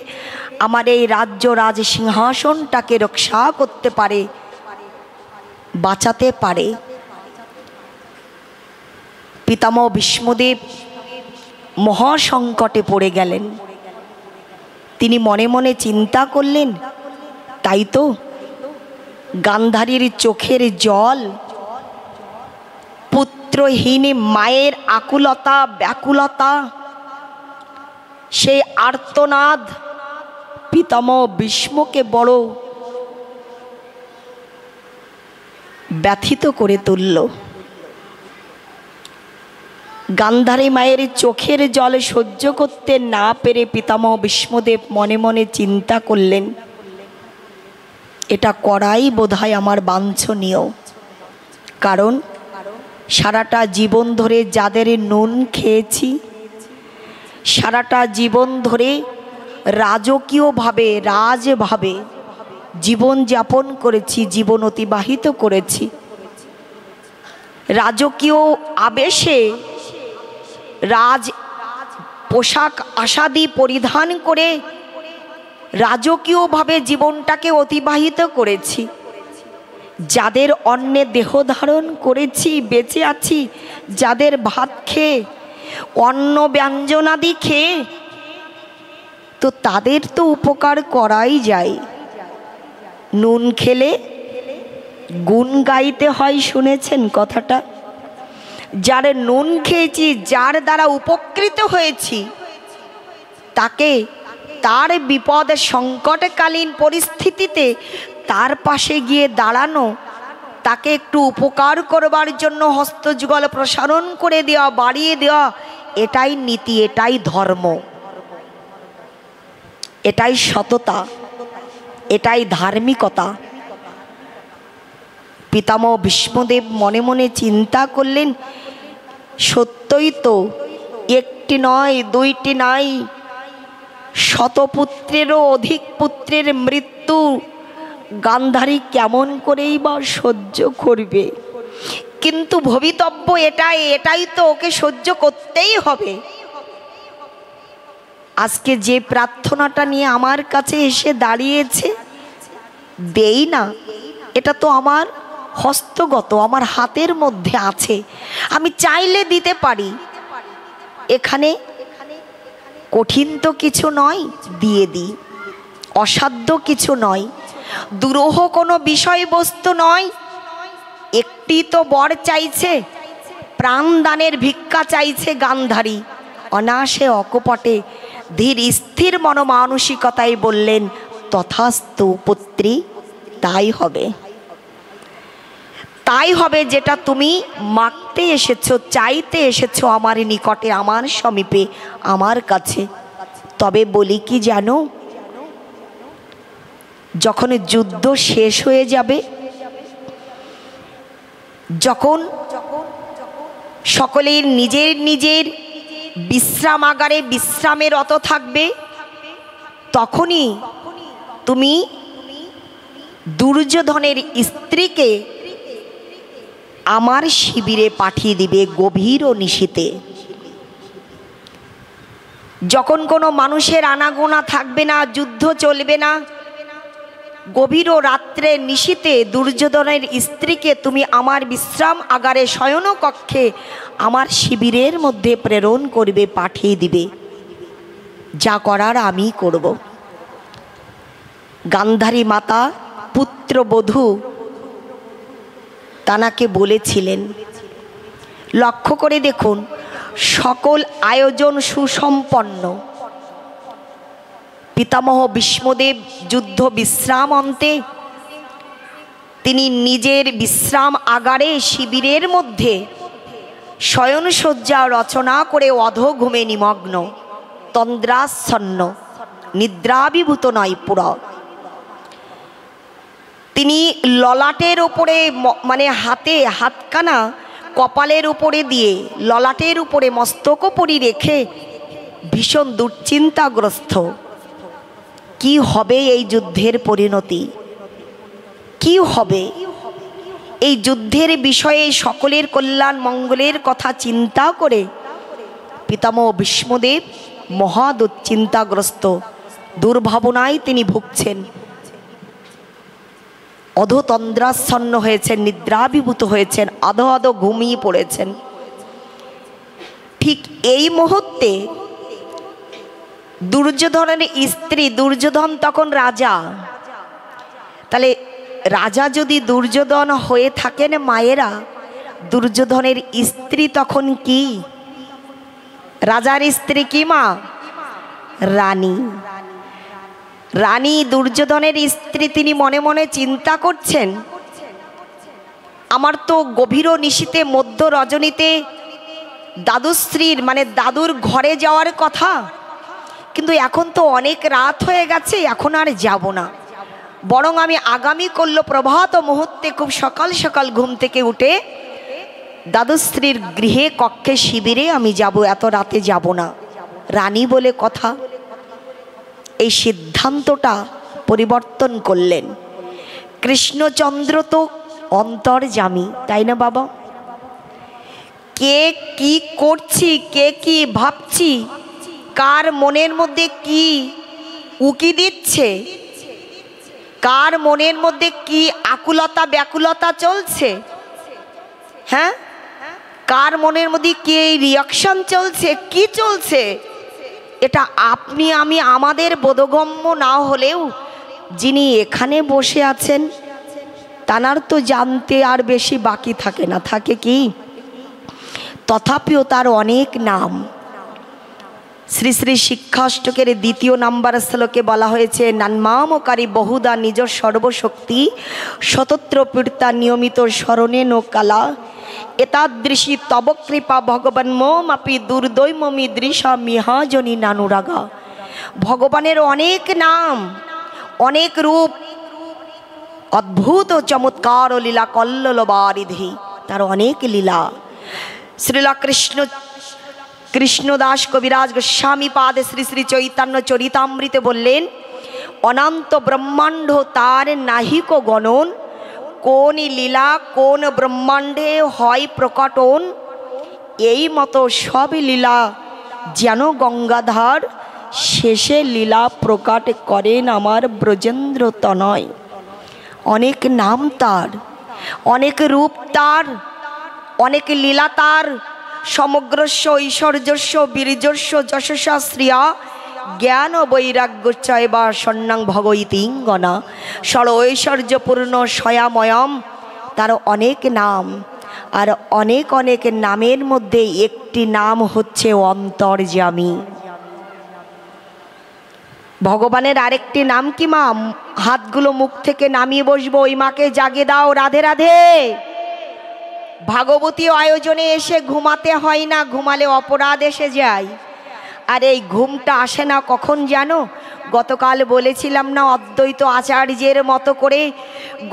আমার এই রাজ্য রাজ সিংহাসনটাকে রক্ষা করতে পারে, বাঁচাতে পারে। পিতামহ ভীষ্মদেব মহাসংকটে পড়ে গেলেন। তিনি মনে মনে চিন্তা করলেন, তাই তো গান্ধারীর চোখের জল, পুত্রহীন মায়ের আকুলতা ব্যাকুলতা, সেই আর্তনাদ পিতামহ ভীষ্মকে বড় ব্যথিত করে তুলল। গান্ধারী মায়ের চোখের জল সহ্য করতে না পেরে পিতামহ ভীষ্মদেব মনে মনে চিন্তা করলেন, এটা করাই বোধহয় আমার বাঞ্ছনীয়। কারণ সারাটা জীবন ধরে যাদের নুন খেয়েছি, সারাটা জীবন ধরে রাজকীয়ভাবে রাজভাবে জীবন যাপন করেছি, জীবন অতিবাহিত করেছি, রাজকীয় আবেশে রাজ পোশাক আশাদি পরিধান করে রাজকীয়ভাবে জীবনটাকে অতিবাহিত করেছি। যাদের অন্নে দেহ ধারণ করেছি, বেঁচে আছি, যাদের ভাত খেয়ে অন্ন ব্যঞ্জনাদি খেয়ে, তো তাদের তো উপকার করাই যায়। নুন খেলে গুণ গাইতে হয়, শুনেছেন কথাটা? যার নুন খেয়েছি, যার দ্বারা উপকৃত হয়েছি, তাকে তার বিপদ সংকটকালীন পরিস্থিতিতে তার পাশে গিয়ে দাঁড়ানো, তাকে একটু উপকার করবার জন্য হস্তযুগল প্রসারণ করে দেওয়া, বাড়িয়ে দেওয়া, এটাই নীতি, এটাই ধর্ম, এটাই সততা, এটাই ধার্মিকতা। পিতামহ ভীষ্মদেব মনে মনে চিন্তা করলেন, সত্যই তো, একটি নয় দুইটি নাই, শতপুত্রেরও অধিক পুত্রের মৃত্যু গান্ধারী কেমন করেই বা সহ্য করবে। কিন্তু ভবিতব্য এটাই তো, ওকে সহ্য করতেই হবে। আজকে যে প্রার্থনাটা নিয়ে আমার কাছে এসে দাঁড়িয়েছে, দেই না, এটা তো আমার হস্তগত, আমার হাতের মধ্যে আছে, আমি চাইলে দিতে পারি। এখানে কঠিন তো কিছু নয়, দিয়ে দিই। অসাধ্য কিছু নয়, দুরূহ কোনো বিষয়বস্তু নয়। একটি তো বর চাইছে, প্রাণদানের ভিক্ষা চাইছে গান্ধারী। অনায়াসে অকপটে ধীর স্থির মনোমানসিকতায় বললেন, তথাস্তু পুত্রী, তাই হবে, তাই হবে যেটা তুমি মাগতে এসেছো, চাইতে এসেছো আমার নিকটে, আমার সমীপে, আমার কাছে। তবে বলি কি জানো, যখন যুদ্ধ শেষ হয়ে যাবে, যখন সকলের নিজের নিজের বিশ্রামাগারে বিশ্রামে রত থাকবে, তখনই তুমি দুর্যোধনের স্ত্রীকে আমার শিবিরে পাঠিয়ে দিবে গভীর ও নিশীতে। যখন কোনো মানুষের আনাগোনা থাকবে না, যুদ্ধ চলবে না, গভীর ও রাত্রে নিশীতে দুর্যোধনের স্ত্রীকে তুমি আমার বিশ্রাম আগারে শয়ন কক্ষে আমার শিবিরের মধ্যে প্রেরণ করবে, পাঠিয়ে দিবে। যা করার আমি করব। গান্ধারী মাতা পুত্রবধূ তানাকে বলেছিলেন। লক্ষ্য করে দেখুন, সকল আয়োজন সুসম্পন্ন। পিতামহ ভীষ্মদেব যুদ্ধ বিশ্রাম অন্তে তিনি নিজের বিশ্রাম আগারে শিবিরের মধ্যে শয়নসজ্জা রচনা করে অধোঘুমে নিমগ্ন, তন্দ্রাচ্ছন্ন, নিদ্রাভিভূত নয় পুরা। তিনি ললাটের উপরে, মানে হাতখানা কপালের উপরে দিয়ে ললাটের উপরে মস্তকোপরি রেখে ভীষণ দুশ্চিন্তাগ্রস্ত। কি হবে এই যুদ্ধের পরিণতি, কি হবে এই যুদ্ধের বিষয়ে সকলের কল্যাণ মঙ্গলের কথা চিন্তা করে পিতামহ ভীষ্মদেব মহা দুশ্চিন্তাগ্রস্ত, দুর্ভাবনায় তিনি ভুগছেন, অধতন্দ্রাচ্ছন্ন হয়েছেন, নিদ্রাভিভূত হয়েছেন, আধো আধো ঘুমিয়ে পড়েছেন। ঠিক এই মুহূর্তে দুর্যোধনের স্ত্রী, দুর্যোধন তখন রাজা, তাহলে রাজা যদি দুর্যোধন হয়ে থাকেন মায়েরা, দুর্যোধনের স্ত্রী তখন কি? রাজার স্ত্রী কি মা? রানী। রানী দুর্যোধনের স্ত্রী, তিনি মনে মনে চিন্তা করছেন, আমার তো গভীর নিশীতে মধ্য রজনীতে দাদুশ্রীর মানে দাদুর ঘরে যাওয়ার কথা, কিন্তু এখন তো অনেক রাত হয়ে গেছে, এখন আর যাব না, বরং আমি আগামী করল প্রভাত মুহূর্তে খুব সকাল সকাল ঘুম থেকে উঠে দাদুশ্রীর গৃহে কক্ষে শিবিরে আমি যাব, এত রাতে যাব না। রানী বলে কথা। এই সিদ্ধান্তটা পরিবর্তন করলেন। কৃষ্ণচন্দ্র তো অন্তর্যামী, তাই না বাবা? কে কি করছি, কে কি ভাবছি, কার মনের মধ্যে কি উকি দিচ্ছে, কার মনের মধ্যে কি আকুলতা ব্যাকুলতা চলছে, হ্যাঁ, কার মনের মধ্যে কি রিয়াকশন চলছে, কি চলছে, এটা আপনি আমি আমাদের বোধগম্য না হলেও যিনি এখানে বসে আছেন তানার তো জানতে আর বেশি বাকি থাকে না, থাকে কি? তথাপিও তার অনেক নাম। শ্রী শ্রী শিক্ষাষ্টকের 2 নম্বর শ্লোকে বলা হয়েছে, নান্মামকারী বহুদা নিজ সর্বশক্তি শতত্র পীড়তা নিয়মিত স্মরণে নো কালা এতাদৃশী তব কৃপা ভগবান মমাপি দুর্দৈমমি দৃশা মিহাজনী নানুরাগা। ভগবানের অনেক নাম, অনেক রূপ, অদ্ভুত চমৎকার লীলা কল্লোল বারিধি, তার অনেক লীলা। শ্রীলা কৃষ্ণদাস কবিরাজ গোস্বামী পাদে শ্রী শ্রী চৈতন্য চরিতামৃতে বললেন, অনন্ত ব্রহ্মাণ্ড তার নাহিক গণন, কোন লীলা কোন ব্রহ্মাণ্ডে হয় প্রকটন। এই মতো সব লীলা যেন গঙ্গাধার, শেষে লীলা প্রকট করেন আমার ব্রজেন্দ্র তনয়। অনেক নাম তার, অনেক রূপ তার, অনেক লীলা তার। সমগ্রস্য ঐশ্বর্যস্য বীর্যস্য যশস্য শ্রিয়া জ্ঞান বৈরাগ্য চৈবা সন্ন্যাং ভগবতীঙ্গনা। সর ঐশ্বর্যপূর্ণ স্বয়াময়ম, তার অনেক নাম। আর অনেক অনেক নামের মধ্যে একটি নাম হচ্ছে অন্তর্যামী। ভগবানের আরেকটি নাম কি মা? হাতগুলো মুখ থেকে নামিয়ে বসবো, ওই মাকে জাগে দাও, রাধে রাধে। ভাগবতী আয়োজনে এসে ঘুমাতে হয় না, ঘুমালে অপরাধ এসে যায়। আর এই ঘুমটা আসে না কখন জানো? গতকাল বলেছিলাম না, অদ্বৈত আচার্যের মতো করে,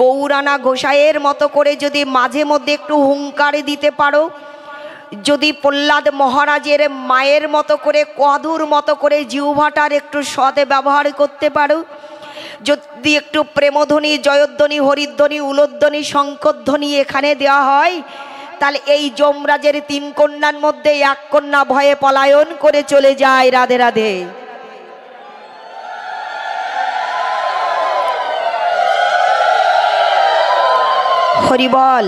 গৌরানা গোসাইয়ের মতো করে যদি মাঝে মধ্যে একটু হুঙ্কারে দিতে পারো, যদি প্রহ্লাদ মহারাজের মায়ের মতো করে, কদুর মতো করে জিহ্বাটার একটু সৎ ব্যবহার করতে পারো, যদি একটু প্রেমধ্বনি, জয়ধ্বনি, হরিধ্বনি, উলোধ্বনি, শঙ্খধ্বনি এখানে দেওয়া হয়, তাহলে এই যমরাজের 3 কন্যার মধ্যে 1 কন্যা ভয়ে পলায়ন করে চলে যায়। রাধে রাধে। হরি বল।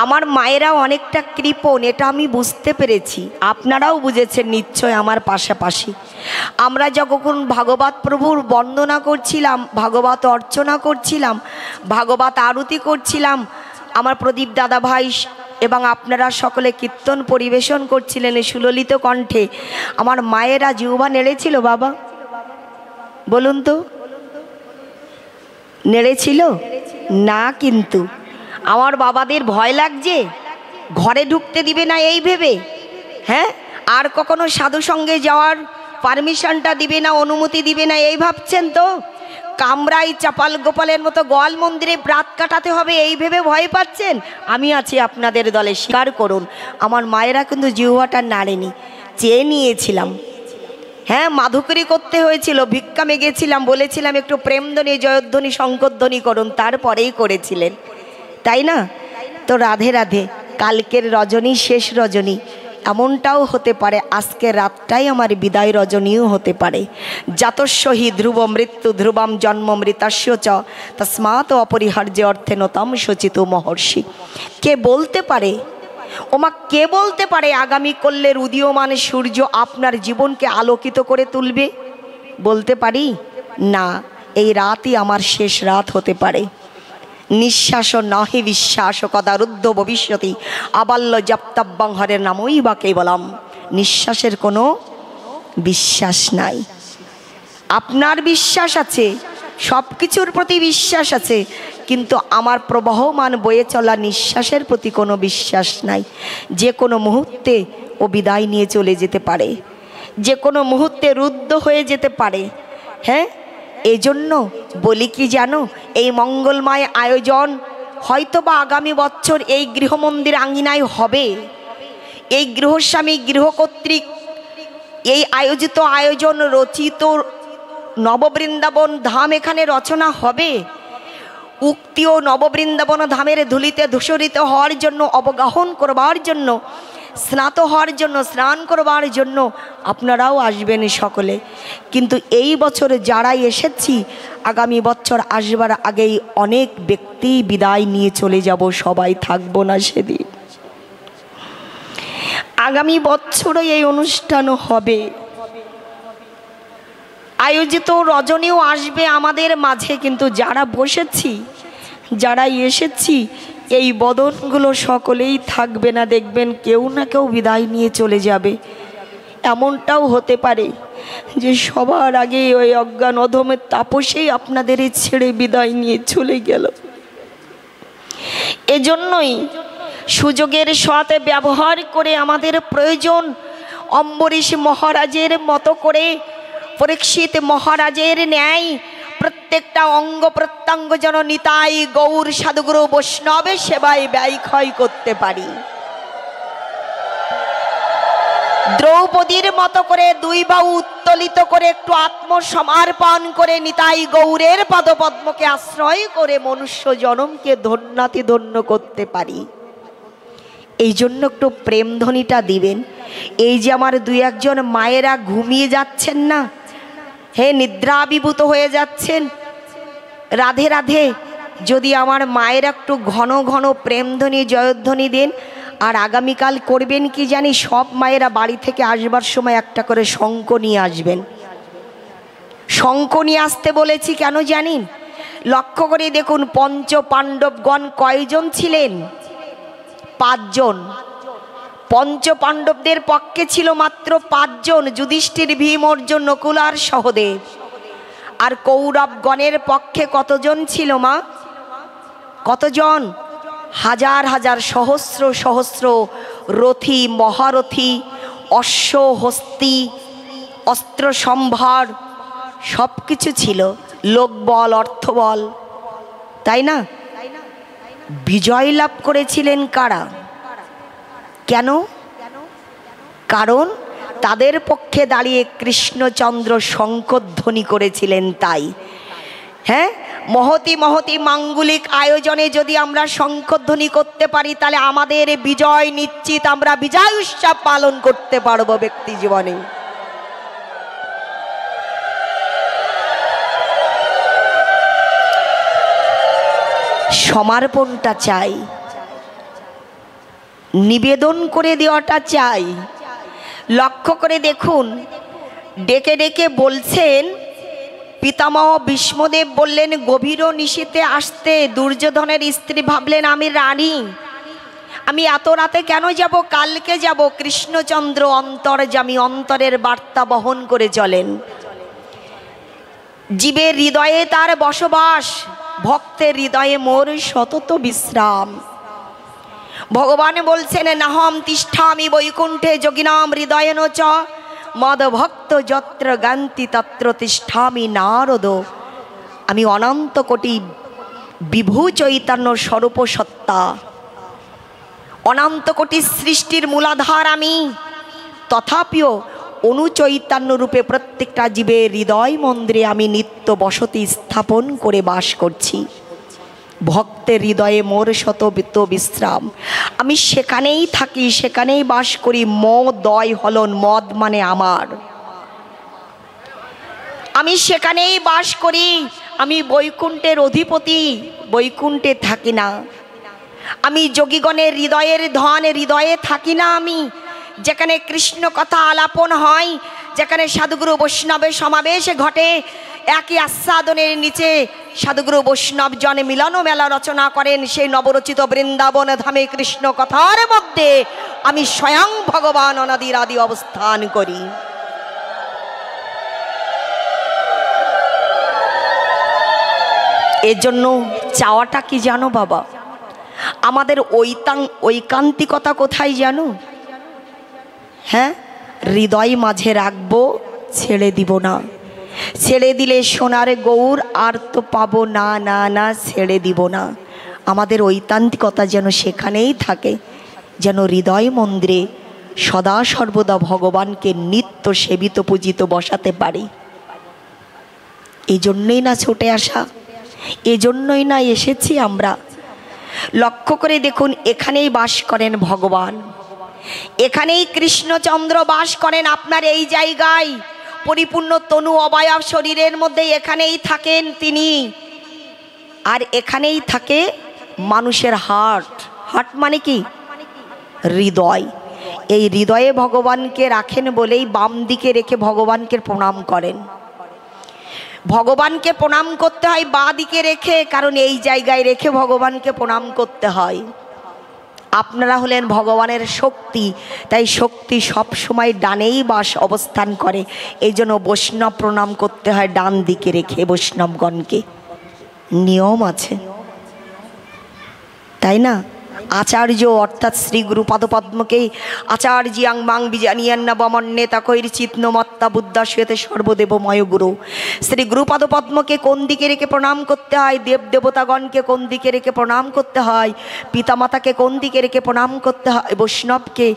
আমার মায়েরা অনেকটা কৃপণ, এটা আমি বুঝতে পেরেছি, আপনারাও বুঝেছেন নিশ্চয় আমার পাশাপাশি। আমরা যখন ভাগবত প্রভুর বন্দনা করছিলাম, ভাগবত অর্চনা করছিলাম, ভাগবত আরতি করছিলাম, আমার প্রদীপ দাদা ভাই এবং আপনারা সকলে কীর্তন পরিবেশন করছিলেন সুললিত কণ্ঠে, আমার মায়েরা জিহ্বা নেড়েছিল বাবা? বলুন তো, নেড়েছিল না? কিন্তু আমার বাবাদের ভয় লাগছে, ঘরে ঢুকতে দিবে না এই ভেবে, হ্যাঁ, আর কখনো সাধু সঙ্গে যাওয়ার পারমিশনটা দিবে না, অনুমতি দিবে না, এই ভাবছেন তো? কামরাই চাপাল গোপালের মতো গোয়াল মন্দিরে রাত কাটাতে হবে এই ভেবে ভয় পাচ্ছেন? আমি আছি আপনাদের দলে, স্বীকার করুন। আমার মায়েরা কিন্তু জিহ্বাটা নাড়েনি, চেয়ে নিয়েছিলাম, হ্যাঁ, মাধুকরী করতে হয়েছিল, ভিক্ষা মেগেছিলাম, বলেছিলাম একটু প্রেমধ্বনি, জয়ধ্বনি, শঙ্করধ্বনি করুন, তারপরেই করেছিলেন, তাই না? তো রাধে রাধে। কালকের রজনী শেষ রজনী, এমনটাও হতে পারে আজকের রাতটাই আমার বিদায় রজনীও হতে পারে। জাতস্যহি ধ্রুব মৃত্যু ধ্রুবম জন্ম মৃতাস্য চ তস্মাৎ অপরিহার্য অর্থে নতম শচিত মহর্ষি। কে বলতে পারে ওমা, কে বলতে পারে আগামী কল্যের উদীয়মান সূর্য আপনার জীবনকে আলোকিত করে তুলবে? বলতে পারি না। এই রাতই আমার শেষ রাত হতে পারে। নিঃশ্বাস নহে বিশ্বাস কদা রুদ্ধ ভবিষ্যতি আবাল্য জপ্তাব্যং হরের নামই বা কেবলম। নিঃশ্বাসের কোনো বিশ্বাস নাই। আপনার বিশ্বাস আছে, সব কিছুর প্রতি বিশ্বাস আছে, কিন্তু আমার প্রবাহমান বয়ে চলা নিঃশ্বাসের প্রতি কোনো বিশ্বাস নাই। যে কোনো মুহূর্তে ও বিদায় নিয়ে চলে যেতে পারে, যে কোনো মুহূর্তে রুদ্ধ হয়ে যেতে পারে। হ্যাঁ, এই জন্য বলি কি জানো, এই মঙ্গলময় আয়োজন হয়তো বা আগামী বছর এই গৃহমন্দির আঙ্গিনায় হবে। এই গৃহস্বামী গৃহকর্তৃক এই আয়োজিত আয়োজন রচিত নববৃন্দাবন ধাম এখানে রচনা হবে। উক্তি ও নববৃন্দাবন ধামের ধুলিতে ধূসরিত হওয়ার জন্য, অবগাহন করবার জন্য, স্নাত হওয়ার জন্য, স্নান করবার জন্য আপনারাও আসবেন সকলে। কিন্তু এই বছরে যারাই এসেছি, আগামী বছর আসবার আগেই অনেক ব্যক্তি বিদায় নিয়ে চলে যাব, সবাই থাকবো না সেদিন। আগামী বছরও এই অনুষ্ঠান হবে, আয়োজিত রজনীও আসবে আমাদের মাঝে। কিন্তু যারা বসেছি, যারা এসেছি, এই বদনগুলো সকলেই থাকবে না, দেখবেন কেউ না কেউ বিদায় নিয়ে চলে যাবে। এমনটাও হতে পারে যে সবার আগে ওই অজ্ঞান অধমের তাপসেই আপনাদের ছেড়ে বিদায় নিয়ে চলে গেল। এজন্যই সুযোগের সাথে ব্যবহার করে আমাদের প্রয়োজন অম্বরীশ মহারাজের মতো করে, পরীক্ষিত মহারাজের ন্যায় প্রত্যেকটা অঙ্গ প্রত্যঙ্গ যেন নিতাই গৌর সাধুগুরু বৈষ্ণবের সেবায় ব্যয় ক্ষয় করতে পারি। দ্রৌপদীর মতো করে দুই বাহু উত্তোলিত করে একটু আত্মসমর্পণ করে নিতাই গৌরের পদপদ্মকে আশ্রয় করে মনুষ্য জনমকে ধন্যাতি ধন্য করতে পারি। এই জন্য একটু প্রেম ধ্বনিটা দিবেন। এই যে আমার দুই একজন মায়েরা ঘুমিয়ে যাচ্ছেন না, হে নিদ্রাবিভূত হয়ে যাচ্ছেন, রাধে রাধে, যদি আমার মায়েরা একটু ঘন ঘন প্রেমধ্বনি জয়ধ্বনি দেন। আর আগামীকাল করবেন কি জানি, সব মায়েরা বাড়ি থেকে আসবার সময় একটা করে শঙ্খ নিয়ে আসবেন। শঙ্খ নিয়ে আসতে বলেছি কেন জানেন? লক্ষ্য করে দেখুন, পঞ্চ পাণ্ডবগণ কয়জন ছিলেন? 5 জন। পঞ্চ পাণ্ডবদের পক্ষে ছিল মাত্র 5 জন, যুধিষ্ঠির, ভীম, অর্জুন, নকুল আর সহদেব। আর কৌরবগণের পক্ষে কতজন ছিল মা? কতজন? হাজার হাজার, সহস্র সহস্র রথী, মহারথী, অশ্ব, হস্তি, অস্ত্র সম্ভার সব কিছু ছিল, লোকবল, অর্থবল, তাই না? বিজয় লাভ করেছিলেন কারা? কেন? কারণ তাদের পক্ষে দাঁড়িয়ে কৃষ্ণচন্দ্র শঙ্খধ্বনি করেছিলেন। তাই হ্যাঁ, মহতি মহতি মাঙ্গলিক আয়োজনে যদি আমরা শঙ্খধ্বনি করতে পারি, তাহলে আমাদের বিজয় নিশ্চিত। আমরা বিজয় উৎসব পালন করতে পারবো ব্যক্তি জীবনে। সমর্পণটা চাই, নিবেদন করে দেওয়াটা চাই। লক্ষ্য করে দেখুন, ডেকে ডেকে বলছেন, পিতামহ ভীষ্মদেব বললেন গভীর নিশীথে আসতে। দুর্যোধনের স্ত্রী ভাবলেন আমি রানী, আমি এত রাতে কেন যাব? কালকে যাব। কৃষ্ণচন্দ্র অন্তর্যামী, অন্তরের বার্তা বহন করে চলেন। জীবের হৃদয়ে তার বসবাস, ভক্তের হৃদয়ে মোর সতত বিশ্রাম। ভগবান বলছেন নাহম তিষ্ঠামি বৈকুণ্ঠে যোগিনাম হৃদয়েন চ মদ ভক্ত যত্র গান্তি তত্র তিষ্ঠামি নারদ। আমি অনন্ত কোটি বিভু চৈতন্য স্বরূপ সত্তা, অনন্ত কোটি সৃষ্টির মূলাধার আমি, তথাপিও অনুচৈতন্য রূপে প্রত্যেকটা জীবের হৃদয় মন্দিরে আমি নিত্য বসতি স্থাপন করে বাস করছি। ভক্তের হৃদয়ে মোর শতবিত বিশ্রাম। আমি সেখানেই থাকি, সেখানেই বাস করি। মদয় হলন, মদ মানে আমার, আমি সেখানেই বাস করি। আমি বৈকুণ্ঠের অধিপতি, বৈকুণ্ঠে থাকি না। আমি যোগীগণের হৃদয়ের ধন, হৃদয়ে থাকি না। আমি যেখানে কৃষ্ণ কথা আলাপন হয়, যেখানে সাধুগুরু বৈষ্ণবের সমাবেশ ঘটে, একই আস্বাদনের নিচে সাধুগুরু বৈষ্ণব জন মিলন মেলা রচনা করেন, সেই নবরচিত বৃন্দাবন ধামে কৃষ্ণ কথার মধ্যে আমি স্বয়ং ভগবান অনাদির আদি অবস্থান করি। এর জন্য চাওয়াটা কি জানো বাবা? আমাদের ঐকান্তিকতা কোথায় জানো? হ্যাঁ, হৃদয় মাঝে রাখবো, ছেড়ে দিব না। ছেড়ে দিলে সোনার গৌর আর তো পাবো না, না না, ছেড়ে দিব না। আমাদের ঐকান্তিকতা যেন সেখানেই থাকে, যেন হৃদয় মন্দিরে সদা সর্বদা ভগবানকে নিত্য সেবিত পূজিত বসাতে পারি। এই জন্যই না ছুটে আসা, এজন্যই না এসেছি আমরা। লক্ষ্য করে দেখুন, এখানেই বাস করেন ভগবান, এখানেই কৃষ্ণচন্দ্র বাস করেন। আপনার এই জায়গায় পরিপূর্ণ তনু অবয়ব শরীরের মধ্যে এখানেই থাকেন তিনি। আর এখানেই থাকে মানুষের হার্ট। হার্ট মানে কি? হৃদয়। এই হৃদয়ে ভগবানকে রাখেন বলেই বাম দিকে রেখে ভগবানকে প্রণাম করেন। ভগবানকে প্রণাম করতে হয় বাঁ দিকে রেখে, কারণ এই জায়গায় রেখে ভগবানকে প্রণাম করতে হয়। আপনারা হলেন ভগবানের শক্তি, তাই শক্তি সব সময় ডানেই বাস অবস্থান করে। এই জন্য বৈষ্ণব প্রণাম করতে হয় ডান দিকে রেখে। বৈষ্ণবগণকে নিয়ম আছে, তাই না? আচার্য অর্থাৎ শ্রী গুরু পাদপদ্মকে আচার্যাং মাং বিজানিয়ান্না বমন্নেতা কৈর চিত্নমত্তা বুদ্ধাশ্বেতে সর্বদেবময় গুরু। শ্রী গুরু পাদপদ্মকে কোন দিকে রেখে প্রণাম করতে হয়, দেব দেবতাগণকে কোন দিকে রেখে প্রণাম করতে হয়, পিতামাতাকে কোন দিকে রেখে প্রণাম করতে হয়, বৈষ্ণবকে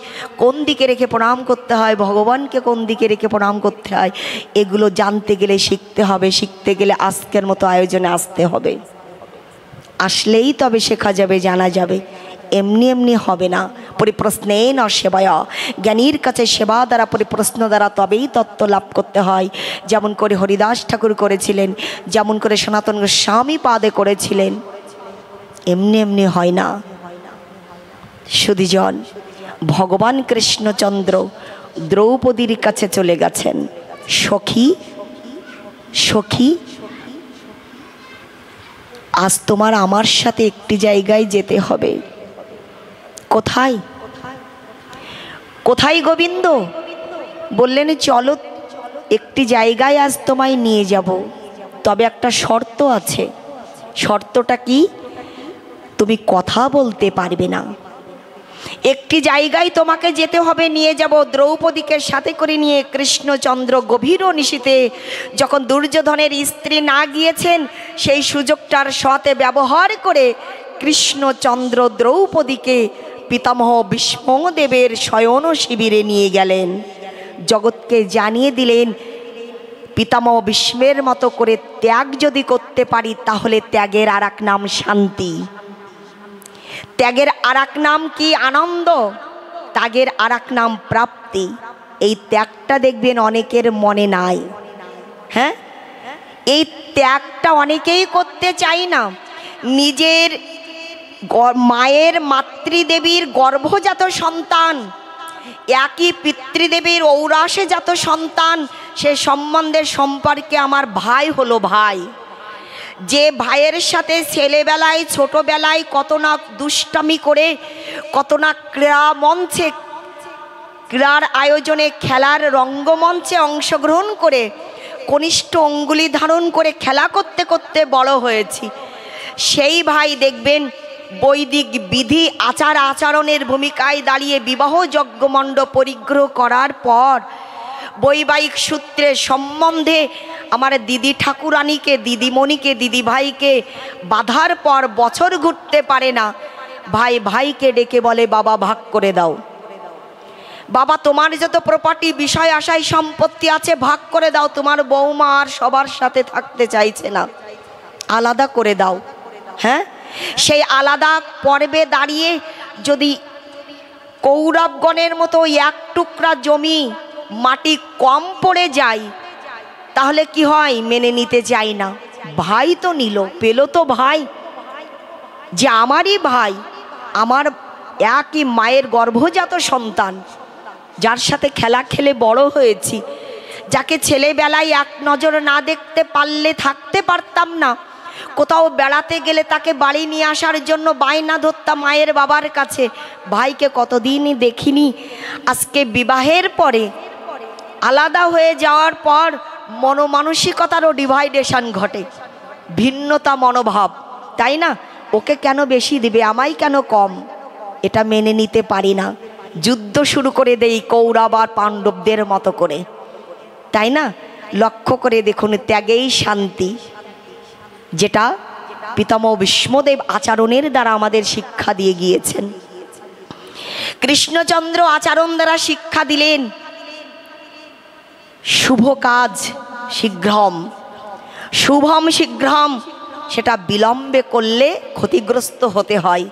কোন দিকে রেখে প্রণাম করতে হয়, ভগবানকে কোন দিকে রেখে প্রণাম করতে হয়, এগুলো জানতে গেলে শিখতে হবে। শিখতে গেলে আজকের মতো আয়োজনে আসতে হবে। আসলেই তবে শেখা যাবে, জানা যাবে, এমনি এমনি হবে না। পরিপ্রশ্নে ন সেবায়, জ্ঞানীর কাছে সেবা দ্বারা পরিপ্রশ্ন দ্বারা তবেই তত্ত্ব লাভ করতে হয়। যেমন করে হরিদাস ঠাকুর করেছিলেন, যেমন করে সনাতন গোস্বামী পাদে করেছিলেন, এমনি এমনি হয় না। সুধীজন, ভগবান কৃষ্ণচন্দ্র দ্রৌপদীর কাছে চলে গেছেন। সখী সখী, আজ তোমার আমার সাথে একটি জায়গায় যেতে হবে। কোথায়? কোথায় গোবিন্দ? বললেন চলো একটি জায়গায় আজ তোমায় নিয়ে যাব, তবে একটা শর্ত আছে। শর্তটা কি? তুমি কথা বলতে পারবে না। একটি জায়গায় তোমাকে যেতে হবে, নিয়ে যাব। দ্রৌপদীকে সাথে করে নিয়ে কৃষ্ণচন্দ্র গভীর নিশীতে যখন দুর্যোধনের স্ত্রী না গিয়েছেন, সেই সুযোগটার সাথে ব্যবহার করে কৃষ্ণচন্দ্র দ্রৌপদীকে পিতামহ ভীষ্মদেবের শয়ন শিবিরে নিয়ে গেলেন। জগৎকে জানিয়ে দিলেন, পিতামহ ভীষ্মের মতো করে ত্যাগ যদি করতে পারি, তাহলে ত্যাগের আর এক নাম শান্তি, ত্যাগের আর এক নাম কি? আনন্দ। ত্যাগের আর এক নাম প্রাপ্তি। এই ত্যাগটা দেখবেন অনেকের মনে নাই। হ্যাঁ, এই ত্যাগটা অনেকেই করতে চাই না। নিজের মায়ের মাতৃদেবীর গর্ভজাত সন্তান, একই পিতৃদেবীর ঔরাসে জাত সন্তান, সে সম্বন্ধের সম্পর্কে আমার ভাই হলো ভাই। যে ভাইয়ের সাথে ছেলেবেলায় ছোটবেলায় কত না দুষ্টামি করে, কত না ক্রীড়া মঞ্চে, ক্রীড়ার আয়োজনে, খেলার রঙ্গমঞ্চে অংশগ্রহণ করে কনিষ্ঠ অঙ্গুলি ধারণ করে খেলা করতে করতে বড় হয়েছি, সেই ভাই দেখবেন বৈদিক বিধি আচার আচরণের ভূমিকায় দাঁড়িয়ে বিবাহ যজ্ঞমণ্ডপ পরিগ্রহ করার পর বৈবাহিক সূত্রে সম্বন্ধে আমার দিদি ঠাকুরানীকে, দিদিমণিকে, দিদি ভাইকে বাধার পর বছর ঘুরতে পারে না, ভাই ভাইকে ডেকে বলে, বাবা ভাগ করে দাও, বাবা তোমার যত প্রপার্টি বিষয় আশায় সম্পত্তি আছে ভাগ করে দাও, তোমার বৌমা আর সবার সাথে থাকতে চাইছে না, আলাদা করে দাও। হ্যাঁ, সেই আলাদা পর্বে দাঁড়িয়ে যদি কৌরবগণের মতো এক টুকরা জমি মাটি কম পড়ে যায়, তাহলে কি হয়? মেনে নিতে চাই না। ভাই তো নিল, পেল তো ভাই, যে আমারই ভাই, আমার একই মায়ের গর্ভজাত সন্তান, যার সাথে খেলা খেলে বড় হয়েছি, যাকে ছেলেবেলায় এক নজর না দেখতে পারলে থাকতে পারতাম না, কোথাও বেড়াতে গেলে তাকে বাড়ি নিয়ে আসার জন্য বায়না ধরতাম মায়ের বাবার কাছে, ভাইকে কতদিনই দেখিনি। আজকে বিবাহের পরে আলাদা হয়ে যাওয়ার পর মনোমানসিকতারও ডিভাইডেশন ঘটে, ভিন্নতা মনোভাব, তাই না? ওকে কেন বেশি দিবে, আমায় কেন কম, এটা মেনে নিতে পারি না। যুদ্ধ শুরু করে দেই কৌরব আর পাণ্ডবদের মতো করে, তাই না? লক্ষ্য করে দেখুন, ত্যাগেই শান্তি, যেটা পিতামহ ভীষ্মদেব আচরণের দ্বারা আমাদের শিক্ষা দিয়ে গিয়েছেন। কৃষ্ণচন্দ্র আচরণ দ্বারা শিক্ষা দিলেন, শুভ কাজ শীঘ্রম, শুভম শীঘ্রম, সেটা বিলম্বে করলে ক্ষতিগ্রস্ত হতে হয়।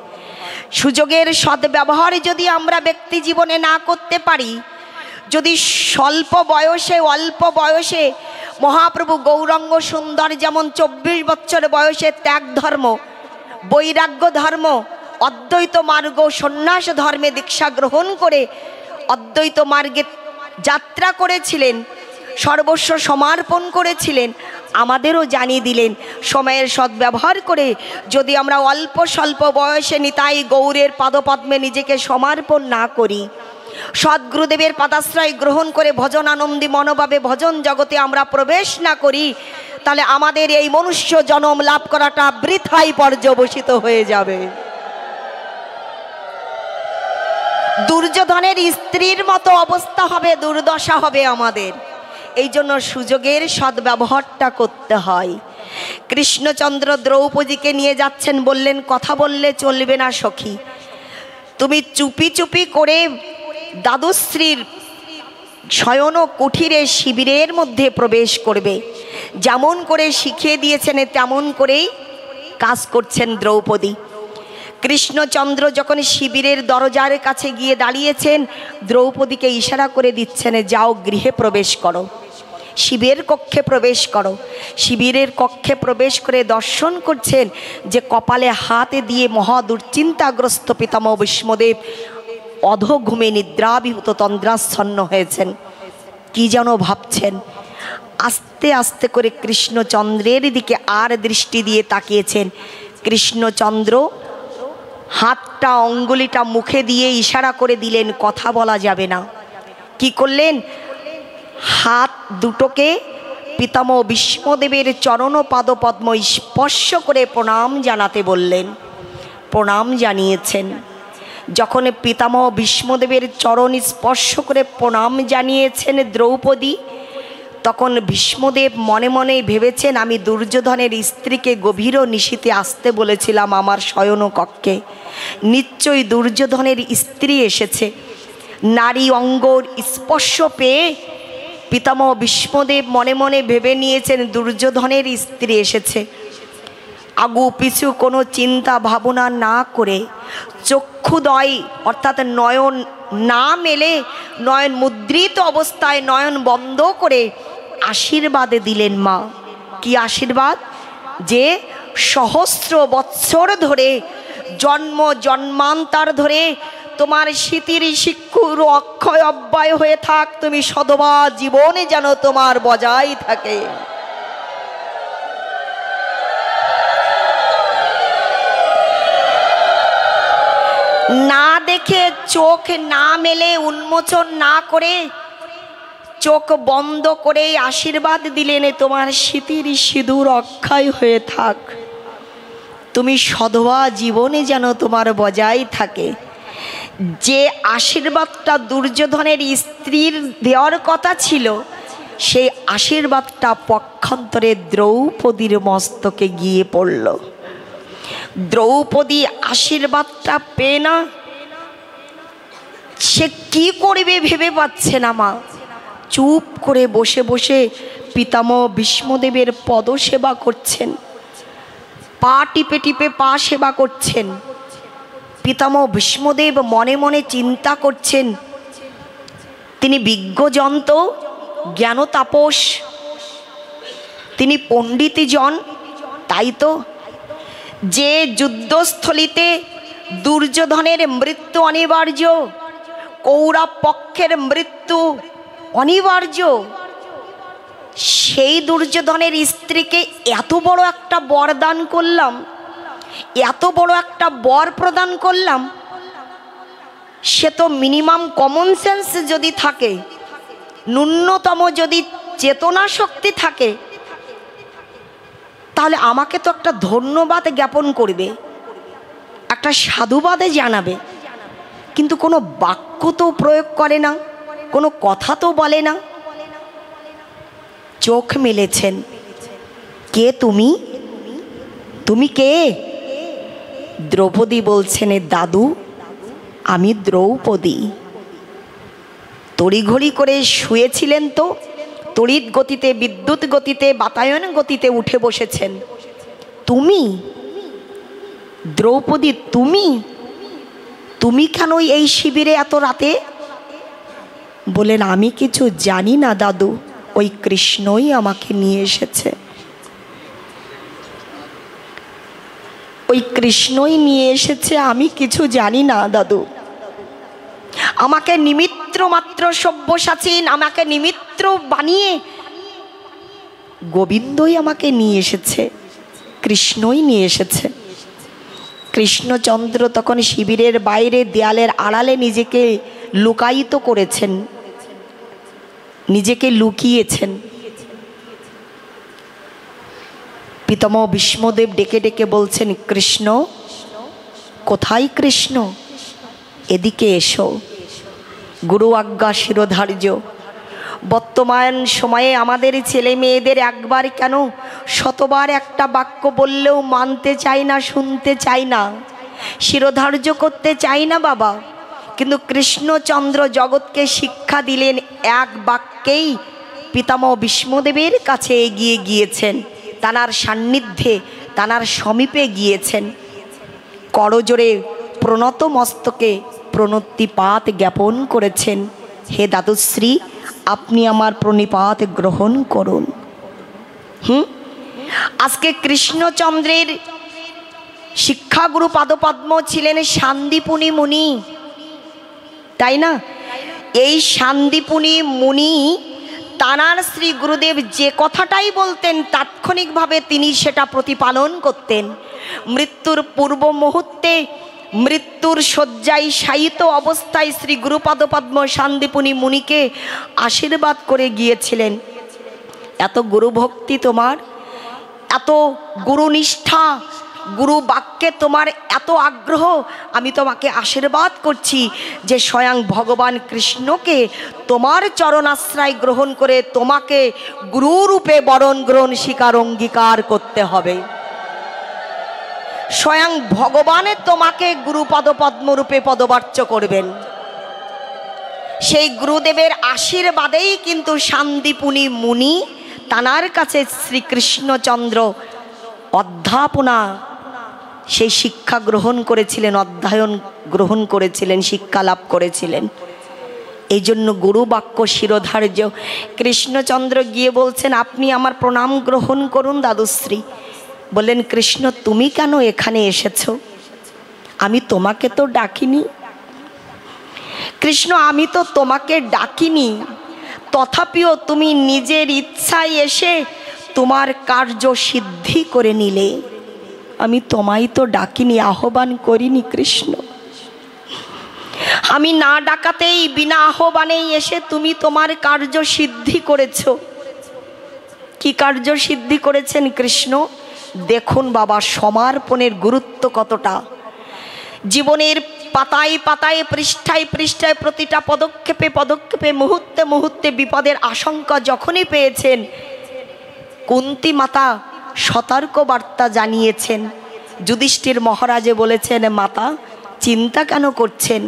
সুযোগের সদ্ব্যবহার যদি আমরা ব্যক্তি জীবনে না করতে পারি, যদি স্বল্প বয়সে, অল্প বয়সে, মহাপ্রভু গৌরাঙ্গ সুন্দর যেমন 24 বছর বয়সে ত্যাগ ধর্ম, বৈরাগ্য ধর্ম, অদ্বৈত মার্গ, সন্ন্যাস ধর্মে দীক্ষা গ্রহণ করে অদ্বৈত মার্গে যাত্রা করেছিলেন, সর্বস্ব সমর্পণ করেছিলেন, আমাদেরও জানিয়ে দিলেন সময়ের সদ্ব্যবহার করে যদি আমরা অল্প স্বল্প বয়সে নিতাই গৌরের পাদপদ্মে নিজেকে সমর্পণ না করি, সদ্গুরুদেবের পাদাশ্রয় গ্রহণ করে ভজন আনন্দী মনোভাবে ভজন জগতে আমরা প্রবেশ না করি, তাহলে আমাদের এই মনুষ্য জন্ম লাভ করাটা বৃথাই পর্যবসিত হয়ে যাবে। দুর্যোধনের স্ত্রীর মতো অবস্থা হবে, দুর্দশা হবে আমাদের। এই জন্য সুযোগের সদ্ব্যবহারটা করতে হয়। কৃষ্ণচন্দ্র দ্রৌপদীকে নিয়ে যাচ্ছেন, বললেন কথা বললে চলবে না সখী, তুমি চুপি চুপি করে দাদুশ্রীর শয়ন কুঠিরে শিবিরের মধ্যে প্রবেশ করবে। যেমন করে শিখিয়ে দিয়েছেন তেমন করেই কাজ করছেন দ্রৌপদী। কৃষ্ণচন্দ্র যখন শিবিরের দরজার কাছে গিয়ে দাঁড়িয়েছেন, দ্রৌপদীকে ইশারা করে দিচ্ছেন, যাও গৃহে প্রবেশ করো, শিবের কক্ষে প্রবেশ করো। শিবিরের কক্ষে প্রবেশ করে দর্শন করছেন যে কপালে হাতে দিয়ে মহা দুশ্চিন্তাগ্রস্ত পিতামহ ভীষ্মদেব অধঘুমে নিদ্রাবিহূত তন্দ্রাচ্ছন্ন হয়েছেন। কি যেন ভাবছেন। আস্তে আস্তে করে কৃষ্ণচন্দ্রের দিকে আর দৃষ্টি দিয়ে তাকিয়েছেন। কৃষ্ণচন্দ্র হাতটা অঙ্গুলিটা মুখে দিয়ে ইশারা করে দিলেন, কথা বলা যাবে না। কি করলেন? হাত দুটোকে পিতামহ ভীষ্মদেবের চরণ পাদপদ্ম স্পর্শ করে প্রণাম জানাতে বললেন। প্রণাম জানিয়েছেন। যখন পিতামহ ভীষ্মদেবের চরণ স্পর্শ করে প্রণাম জানিয়েছেন দ্রৌপদী, তখন ভীষ্মদেব মনে মনে ভেবেছেন, আমি দুর্যোধনের স্ত্রীকে গভীর নিশীথে আসতে বলেছিলাম আমার শয়ন কক্ষে, নিশ্চয়ই দুর্যোধনের স্ত্রী এসেছে। নারী অঙ্গর স্পর্শ পেয়ে পিতামহ ভীষ্মদেব মনে মনে ভেবে নিয়েছেন দুর্যোধনের স্ত্রী এসেছে। আগু পিছু কোনো চিন্তা ভাবনা না করে চক্ষুদয় অর্থাৎ নয়ন না মেলে নয়ন মুদ্রিত অবস্থায় নয়ন বন্ধ করে আশীর্বাদ দিলেন মা। কি আশীর্বাদ? যে সহস্র বৎসর ধরে জন্ম জন্মান্তর ধরে তোমার স্মৃতির শিক্ষুর অক্ষয় অব্যয় হয়ে থাক, তুমি সদবা জীবনে যেন তোমার বজায় থাকে। না দেখে চোখ না মেলে উন্মোচন না করে চোখ বন্ধ করে আশীর্বাদ দিলেন, তোমার স্মৃতির সিঁদুর অক্ষয় হয়ে থাক, তুমি সদবা জীবনে যেন তোমার বজায় থাকে। যে আশীর্বাদটা দুর্যোধনের স্ত্রীর দেওয়ার কথা ছিল, সেই আশীর্বাদটা পক্ষান্তরে দ্রৌপদীর মস্তকে গিয়ে পড়ল। দ্রৌপদী আশীর্বাদটা পেয়ে না সে কি করবে ভেবে পাচ্ছে না মা। চুপ করে বসে বসে পিতামহ ভীষ্মদেবের পদ সেবা করছেন, পা টিপে টিপে পা সেবা করছেন। পিতামহ ভীষ্মদেব মনে মনে চিন্তা করছেন, তিনি বিজ্ঞজন তো, জ্ঞান তাপস, তিনি পণ্ডিতজন, তাই তো যে যুদ্ধস্থলিতে দুর্যোধনের মৃত্যু অনিবার্য, কৌরব পক্ষের মৃত্যু অনিবার্য, সেই দুর্যোধনের স্ত্রীকে এত বড় একটা বরদান করলাম, এত বড় একটা বর প্রদান করলাম, সে তো মিনিমাম কমন সেন্স যদি থাকে, ন্যূনতম যদি চেতনা শক্তি থাকে, তাহলে আমাকে তো একটা ধন্যবাদ জ্ঞাপন করবে, একটা সাধুবাদে জানাবে, কিন্তু কোনো বাক্য তো প্রয়োগ করে না, কোনো কথা তো বলে না। চোখ মেলেছেন। কে তুমি? তুমি কে? দ্রৌপদী বলছেন, দাদু আমি দ্রৌপদী। তড়িঘড়ি করে শুয়েছিলেন তো, তড়িৎ গতিতে বিদ্যুৎ গতিতে বাতায়ন গতিতে উঠে বসেছেন। তুমি দ্রৌপদী, তুমি তুমি কেন এই শিবিরে এত রাতে? বলেন, আমি কিছু জানি না দাদু, ওই কৃষ্ণই আমাকে নিয়ে এসেছে, ওই কৃষ্ণই নিয়ে এসেছে, আমি কিছু জানি না দাদু। আমাকে নিমিত্র মাত্র সব্যসাচী, আমাকে নিমিত্র বানিয়ে গোবিন্দই আমাকে নিয়ে এসেছে, কৃষ্ণই নিয়ে এসেছে। কৃষ্ণচন্দ্র তখন শিবিরের বাইরে দেয়ালের আড়ালে নিজেকে লুকায়িত করেছেন, নিজেকে লুকিয়েছেন। পিতামহ ভীষ্মদেব ডেকে ডেকে বলছেন, কৃষ্ণ কোথায়? কৃষ্ণ এদিকে এসো। গুরু আজ্ঞা শিরোধার্য। বর্তমান সময়ে আমাদের ছেলে মেয়েদের একবার কেন শতবার একটা বাক্য বললেও মানতে চায় না, শুনতে চায় না, শিরোধার্য করতে চায় না বাবা। কিন্তু কৃষ্ণচন্দ্র জগৎকে শিক্ষা দিলেন এক বাক্যেই, পিতামহ ভীষ্মদেবের কাছে এগিয়ে গিয়েছেন, তানার সান্নিধ্যে তানার সমীপে গিয়েছেন, করজোড়ে প্রণত মস্তকে প্রণতিপাত জ্ঞাপন করেছেন, হে দাদুশ্রী আপনি আমার প্রণিপাত গ্রহণ করুন। আজকে কৃষ্ণচন্দ্রের শিক্ষাগুরু পাদপদ্ম ছিলেন শান্তিপুনি মুনি, তাই না? এই শান্তিপুনি মুনি তানার শ্রী গুরুদেব যে কথাটাই বলতেন তাৎক্ষণিকভাবে তিনি সেটা প্রতিপালন করতেন। মৃত্যুর পূর্ব মুহূর্তে মৃত্যুর শয্যায় শায়িত অবস্থায় শ্রী গুরুপাদপদ্ম শান্তিপুনি মুনিকে আশীর্বাদ করে গিয়েছিলেন, এত গুরুভক্তি তোমার, এত গুরুনিষ্ঠা, গুরু বাক্যে তোমার এত আগ্রহ, আমি তোমাকে আশীর্বাদ করছি যে স্বয়ং ভগবান কৃষ্ণকে তোমার চরণাশ্রয় গ্রহণ করে তোমাকে গুরুরূপে বরণ গ্রহণ স্বীকার অঙ্গীকার করতে হবে। স্বয়ং ভগবানের তোমাকে গুরুপদপদ্মরূপে পদবাচ্য করবেন। সেই গুরুদেবের আশীর্বাদেই কিন্তু শান্তিপুনি মুনি তানার কাছে শ্রীকৃষ্ণচন্দ্র অধ্যাপনা, সেই শিক্ষা গ্রহণ করেছিলেন, অধ্যয়ন গ্রহণ করেছিলেন, শিক্ষা লাভ করেছিলেন। এই জন্য গুরু বাক্য শিরোধার্য। কৃষ্ণচন্দ্র গিয়ে বলছেন আপনি আমার প্রণাম গ্রহণ করুন দাদুশ্রী। বললেন কৃষ্ণ তুমি কেন এখানে এসেছো? আমি তোমাকে তো ডাকিনি। কৃষ্ণ আমি তো তোমাকে ডাকিনি, তথাপিও তুমি নিজের ইচ্ছায় এসে তোমার কার্য সিদ্ধি করে নিলে। আমি তোমায় তো ডাকিনি, আহ্বান করিনি কৃষ্ণ। আমি না ডাকাতেই বিনা আহ্বানেই এসে তুমি তোমার কার্য সিদ্ধি করেছ। কি কার্য সিদ্ধি করেছেন কৃষ্ণ? দেখুন বাবা সমর্পণের গুরুত্ব কতটা। জীবনের পাতায় পাতায় পৃষ্ঠায় পৃষ্ঠায় প্রতিটা পদক্ষেপে পদক্ষেপে মুহূর্তে মুহূর্তে বিপদের আশঙ্কা যখনই পেয়েছেন, কুন্তী মাতা সতর্ক বার্তা জানিয়েছেন। যুধিষ্ঠির মহারাজে বলেছেন মাতা চিন্তা কেন করছেন?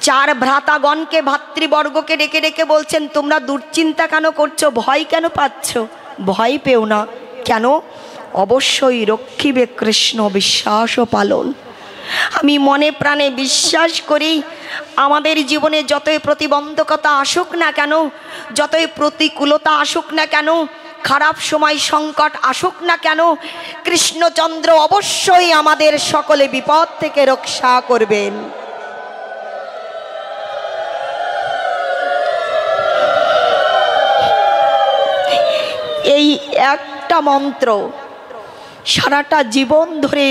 চার ভ্রাতাগণকে ভাতৃবর্গকে ডেকে ডেকে বলছেন তোমরা দুশ্চিন্তা কেন করছো, ভয় কেন পাচ্ছ? ভয় পেও না। কেন? অবশ্যই রক্ষিবে কৃষ্ণ বিশ্বাস ও পালন। আমি মনে প্রাণে বিশ্বাস করি আমাদের জীবনে যতই প্রতিবন্ধকতা আসুক না কেন, যতই প্রতিকূলতা আসুক না কেন, খারাপ সময় সংকট আসুক না কেন, কৃষ্ণচন্দ্র অবশ্যই আমাদের সকলে বিপদ থেকে রক্ষা করবেন। এই একটা মন্ত্র সারাটা জীবন ধরে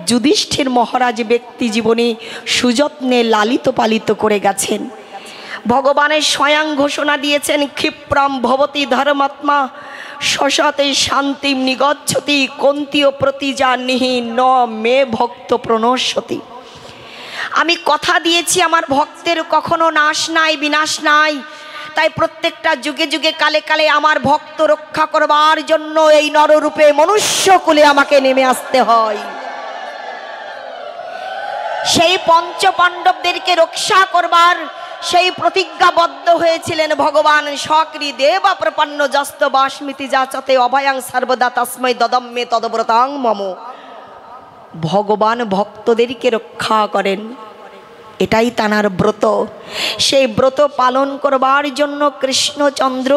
যুধিষ্ঠির মহারাজ ব্যক্তি জীবনে সুযত্নে লালিত পালিত করে গেছেন। ভগবানের স্বয়ং ঘোষণা দিয়েছেন ক্ষিপ্রম ভবতি ধর্মাত্মা শশতে শান্তিম নিগচ্ছতি কন্তীয় প্রতিজানিহি ন মে ভক্ত প্রণশ্যতি। আমি কথা দিয়েছি আমার ভক্তের কখনো নাশ নাই, বিনাশ নাই। তাই প্রত্যেকটা যুগে যুগে কালে কালে আমার ভক্ত রক্ষা করবার জন্য এই নররূপে মনুষ্য কুলে আমাকে নেমে আসতে হয়। সেই পঞ্চপাণ্ডবদেরকে রক্ষা করবার সেই প্রতিজ্ঞাবদ্ধ হয়েছিলেন ভগবান। সকরি দেবা প্রপন্ন যস্ত বাস্মিতি যাচতে অভয়াং সর্বদা তস্मै দদম্মে তদব্রতাং মম। ভগবান ভক্তদেরকে রক্ষা করেন, এটাই তানার ব্রত। সেই ব্রত পালন করবার জন্য কৃষ্ণচন্দ্র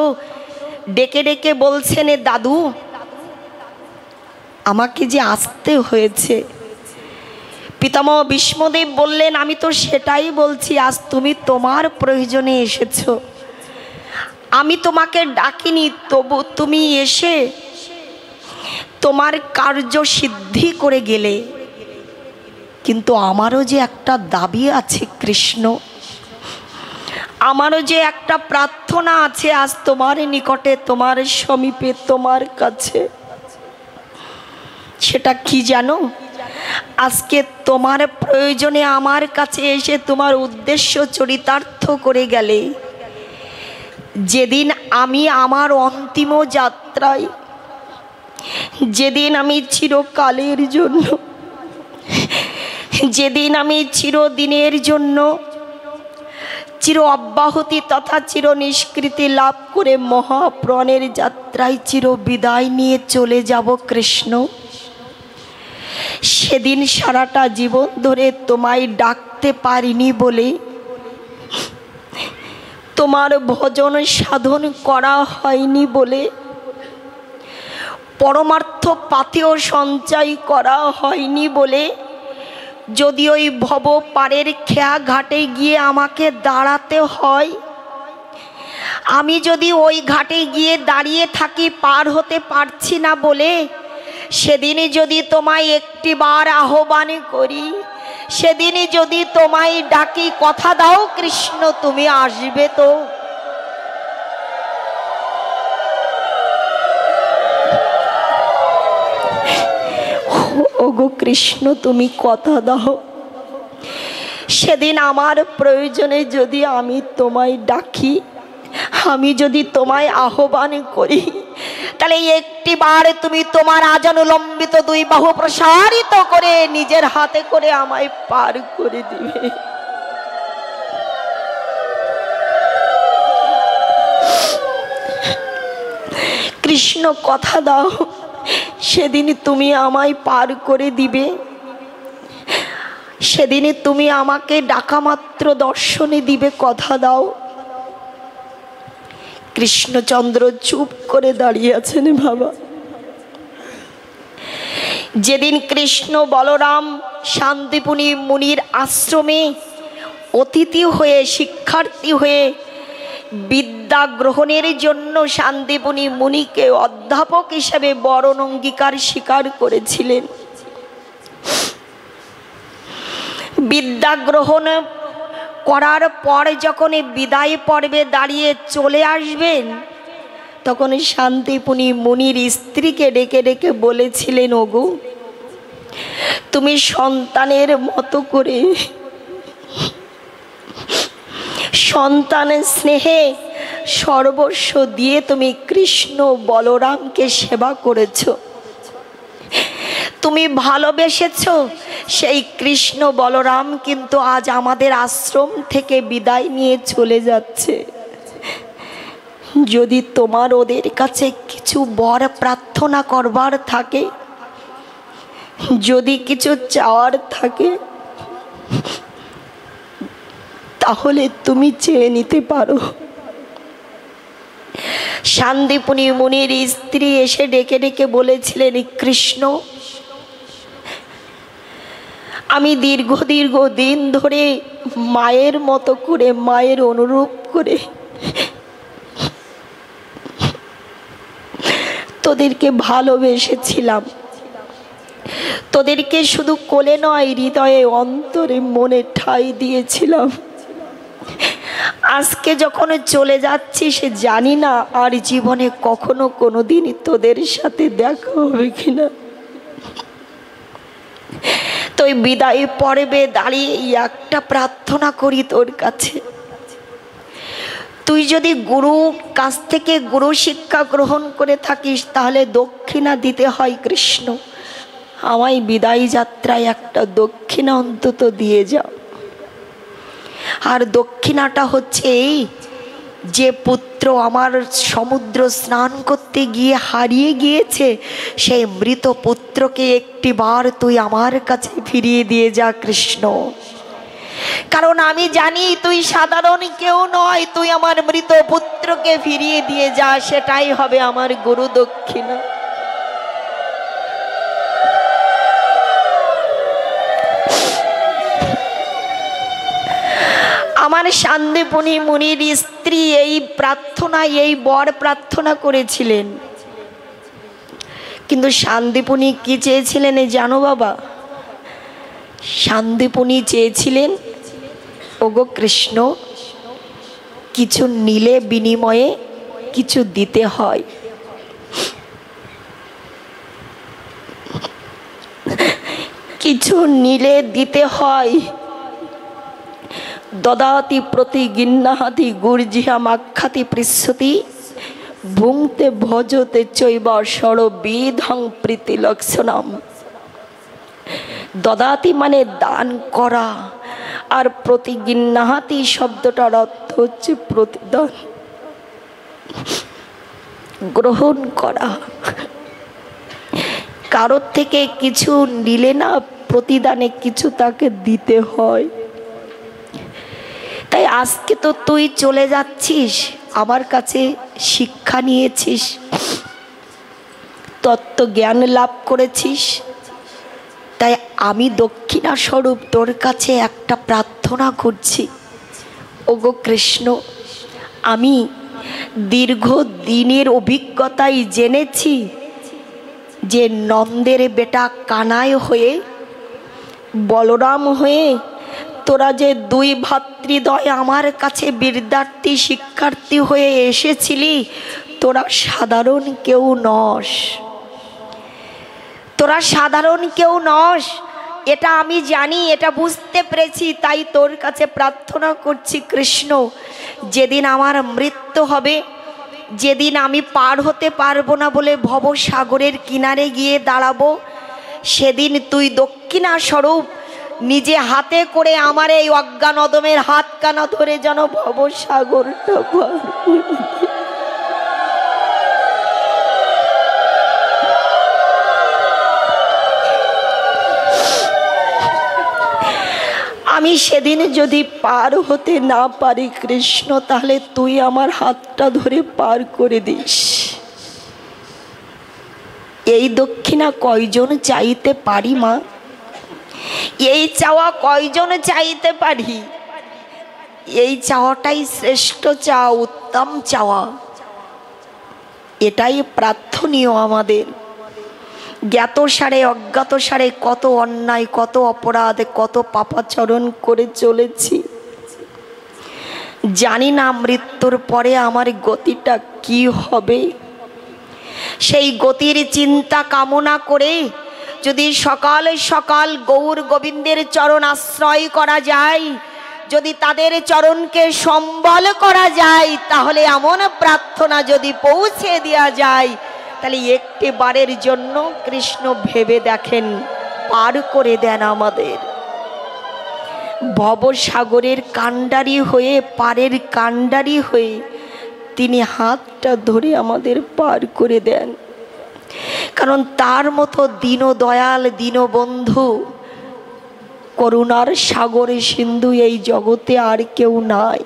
ডেকে ডেকে বলছেন দাদু আমাকে যে আসতে হয়েছে। পিতামহ ভীষ্মদেব বললেন আমি তো সেটাই বলছি, আজ তুমি তোমার প্রয়োজনে এসেছো, আমি তোমাকে ডাকিনি, তবু তুমি এসে তোমার কার্য সিদ্ধি করে গেলে। কিন্তু আমারও যে একটা দাবি আছে কৃষ্ণ, আমারও যে একটা প্রার্থনা আছে আজ তোমার নিকটে, তোমার সমীপে, তোমার কাছে। সেটা কি জানো? আজকে তোমার প্রয়োজনে আমার কাছে এসে তোমার উদ্দেশ্য চরিতার্থ করে গেলে, যেদিন আমি আমার অন্তিম যাত্রায়, যেদিন আমি চিরকালের জন্য, যেদিন আমি চিরদিনের জন্য চির অব্যাহতি তথা চির নিষ্কৃতি লাভ করে মহাপ্রাণের যাত্রায় চির বিদায় নিয়ে চলে যাব কৃষ্ণ, সেদিন সারাটা জীবন ধরে তোমায় ডাকতে পারিনি বলে, তোমার ভজন সাধন করা হয়নি বলে, পরমার্থ পাথেয় সঞ্চয় করা হয়নি বলে, যদি ওই ভব পারের খেয়া ঘাটে গিয়ে আমাকে দাঁড়াতে হয়, আমি যদি ওই ঘাটে গিয়ে দাঁড়িয়ে থাকি পার হতে পারছি না বলে, সেদিনই যদি তোমায় একটিবার আহ্বান করি, সেদিনই যদি তোমায় ডাকি, কথা দাও কৃষ্ণ তুমি আসবে তো? ওগো কৃষ্ণ তুমি কথা দাও, সেদিন আমার প্রয়োজনে যদি আমি তোমায় ডাকি, আমি যদি তোমায় আহ্বান করি, তাহলে একটিবার তুমি তোমার আজানুলম্বিত দুই বাহু প্রসারিত করে নিজের হাতে করে আমায় পার করে দিবে। কৃষ্ণ কথা দাও, সেদিনই তুমি আমায় পার করে দিবে, সেদিনই তুমি আমাকে ডাকা মাত্র দর্শনে দিবে, কথা দাও। কৃষ্ণচন্দ্র চুপ করে দাঁড়িয়ে আছেন বাবা। যেদিন কৃষ্ণ বলরাম শান্তিপুনি মুনির আশ্রমে অতিথি হয়ে, শিক্ষার্থী হয়ে বিদ্যা গ্রহণের জন্য শান্তিপুনি মুনিকে অধ্যাপক হিসেবে বরণ অঙ্গীকার স্বীকার করেছিলেন, বিদ্যা গ্রহণ করার পর যখন বিদায় পর্বে দাঁড়িয়ে চলে আসবেন, তখন শান্তিপুনি মুনির স্ত্রীকে ডেকে ডেকে বলেছিলেন, ওগো তুমি সন্তানের মতো করে, সন্তানের স্নেহে সর্বস্ব দিয়ে তুমি কৃষ্ণ বলরামকে সেবা করেছ, তুমি ভালোবেসেছ। সেই কৃষ্ণ বলরাম কিন্তু আজ আমাদের আশ্রম থেকে বিদায় নিয়ে চলে যাচ্ছে। যদি তোমার ওদের কাছে কিছু বর প্রার্থনা করবার থাকে, যদি কিছু চাওয়ার থাকে, তাহলে তুমি চেয়ে নিতে পারো। শান্তিপুনি মুনির স্ত্রী এসে ডেকে ডেকে বলেছিলেন, কৃষ্ণ আমি দীর্ঘ দিন ধরে মায়ের মতো করে, মায়ের অনুরূপ করে তোদেরকে ভালোবেসেছিলাম, তোদেরকে শুধু কোলে নয় হৃদয়ে অন্তরে মনে ঠাঁই দিয়েছিলাম। আজকে যখন চলে যাচ্ছি, সে জানি না আর জীবনে কখনো কোনোদিন তোদের সাথে দেখা হবে কিনা। তো বিদায় পর্বে দাঁড়িয়ে একটা প্রার্থনা করি তোর কাছে, তুই যদি গুরু কাছ থেকে গুরু শিক্ষা গ্রহণ করে থাকিস, তাহলে দক্ষিণা দিতে হয় কৃষ্ণ, আমায় বিদায় যাত্রায় একটা দক্ষিণা অন্তত দিয়ে যাও। আর দক্ষিণাটা হচ্ছে এই, যে পুত্র আমার সমুদ্র স্নান করতে গিয়ে হারিয়ে গিয়েছে, সেই মৃত পুত্রকে একটিবার তুই আমার কাছে ফিরিয়ে দিয়ে যা কৃষ্ণ। কারণ আমি জানি তুই সাধারণ কেউ নয়, তুই আমার মৃত পুত্রকে ফিরিয়ে দিয়ে যা, সেটাই হবে আমার গুরু দক্ষিণা। আমার শান্তিপুনি মুনির স্ত্রী এই প্রার্থনা, এই বর প্রার্থনা করেছিলেন, কিন্তু শান্তিপুনি কি চেয়েছিলেন জানো বাবা? শান্তিপুনি চেয়েছিলেন, ওগো কৃষ্ণ কিছু নিলে বিনিময়ে কিছু দিতে হয়। কিছু নিলে দিতে হয়। দদাতি প্রতি গিন্নাহাতি গুর্জিহা মাক্ষাতি পৃচ্ছতি ভুংতে ভজতে চৈব সর্ববিধং প্রীতি লক্ষণম। দদাতি মানে দান করা, আর প্রতি গিন্নাহাতি শব্দটার অর্থ হচ্ছে প্রতিদান, গ্রহণ করা। কারোর থেকে কিছু নিলে না, প্রতিদানে কিছু তাকে দিতে হয়। তাই আজকে তো তুই চলে যাচ্ছিস, আমার কাছে শিক্ষা নিয়েছিস, তত্ত্ব জ্ঞান লাভ করেছিস, তাই আমি দক্ষিণা স্বরূপ তোর কাছে একটা প্রার্থনা করছি। ওগো কৃষ্ণ, আমি দীর্ঘ দিনের অভিজ্ঞতায় জেনেছি যে নন্দের বেটা কানাই হয়ে, বলরাম হয়ে তোরা যে দুই ভাতৃদ্বয় আমার কাছে বিদ্যার্থী শিক্ষার্থী হয়ে এসেছিলি, তোরা সাধারণ কেউ নস, তোরা সাধারণ কেউ নস, এটা আমি জানি, এটা বুঝতে পেরেছি। তাই তোর কাছে প্রার্থনা করছি কৃষ্ণ, যেদিন আমার মৃত্যু হবে, যেদিন আমি পার হতে পারবো না বলে ভবসাগরের কিনারে গিয়ে দাঁড়াবো, সেদিন তুই দক্ষিণা স্বরূপ নিজে হাতে করে আমার এই অজ্ঞান অদমের হাত কানা ধরে যেন ভবসাগরটা পার করে দে। আমি সেদিন যদি পার হতে না পারি কৃষ্ণ, তাহলে তুই আমার হাতটা ধরে পার করে দিস। এই দক্ষিণা কয়জন চাইতে পারি মা? এই চাওয়া কয়জন চাইতে পারি? এই চাওয়াটাই শ্রেষ্ঠ চাওয়া, উত্তম চাওয়া, এটাই প্রার্থনীয় আমাদের। জ্ঞাতসারে অজ্ঞাতসারে কত অন্যায়, কত অপরাধ, কত পাপাচরণ করে চলেছি। জানি না মৃত্যুর পরে আমার গতিটা কি হবে। সেই গতির চিন্তা কামনা করে যদি সকাল সকাল গৌর গোবিন্দের চরণ আশ্রয় করা যায়, যদি তাদের চরণকে সম্বল করা যায়, তাহলে এমন প্রার্থনা যদি পৌঁছে দেওয়া যায়, তাহলে একটি বারের জন্য কৃষ্ণ ভেবে দেখেন, পার করে দেন আমাদের। ভবসাগরের কাণ্ডারি হয়ে, পারের কাণ্ডারি হয়ে তিনি হাতটা ধরে আমাদের পার করে দেন। কারণ তার মতো দীন দয়াল, দীনবন্ধু, করুণার সাগরে সিন্ধু এই জগতে আর কেউ নাই।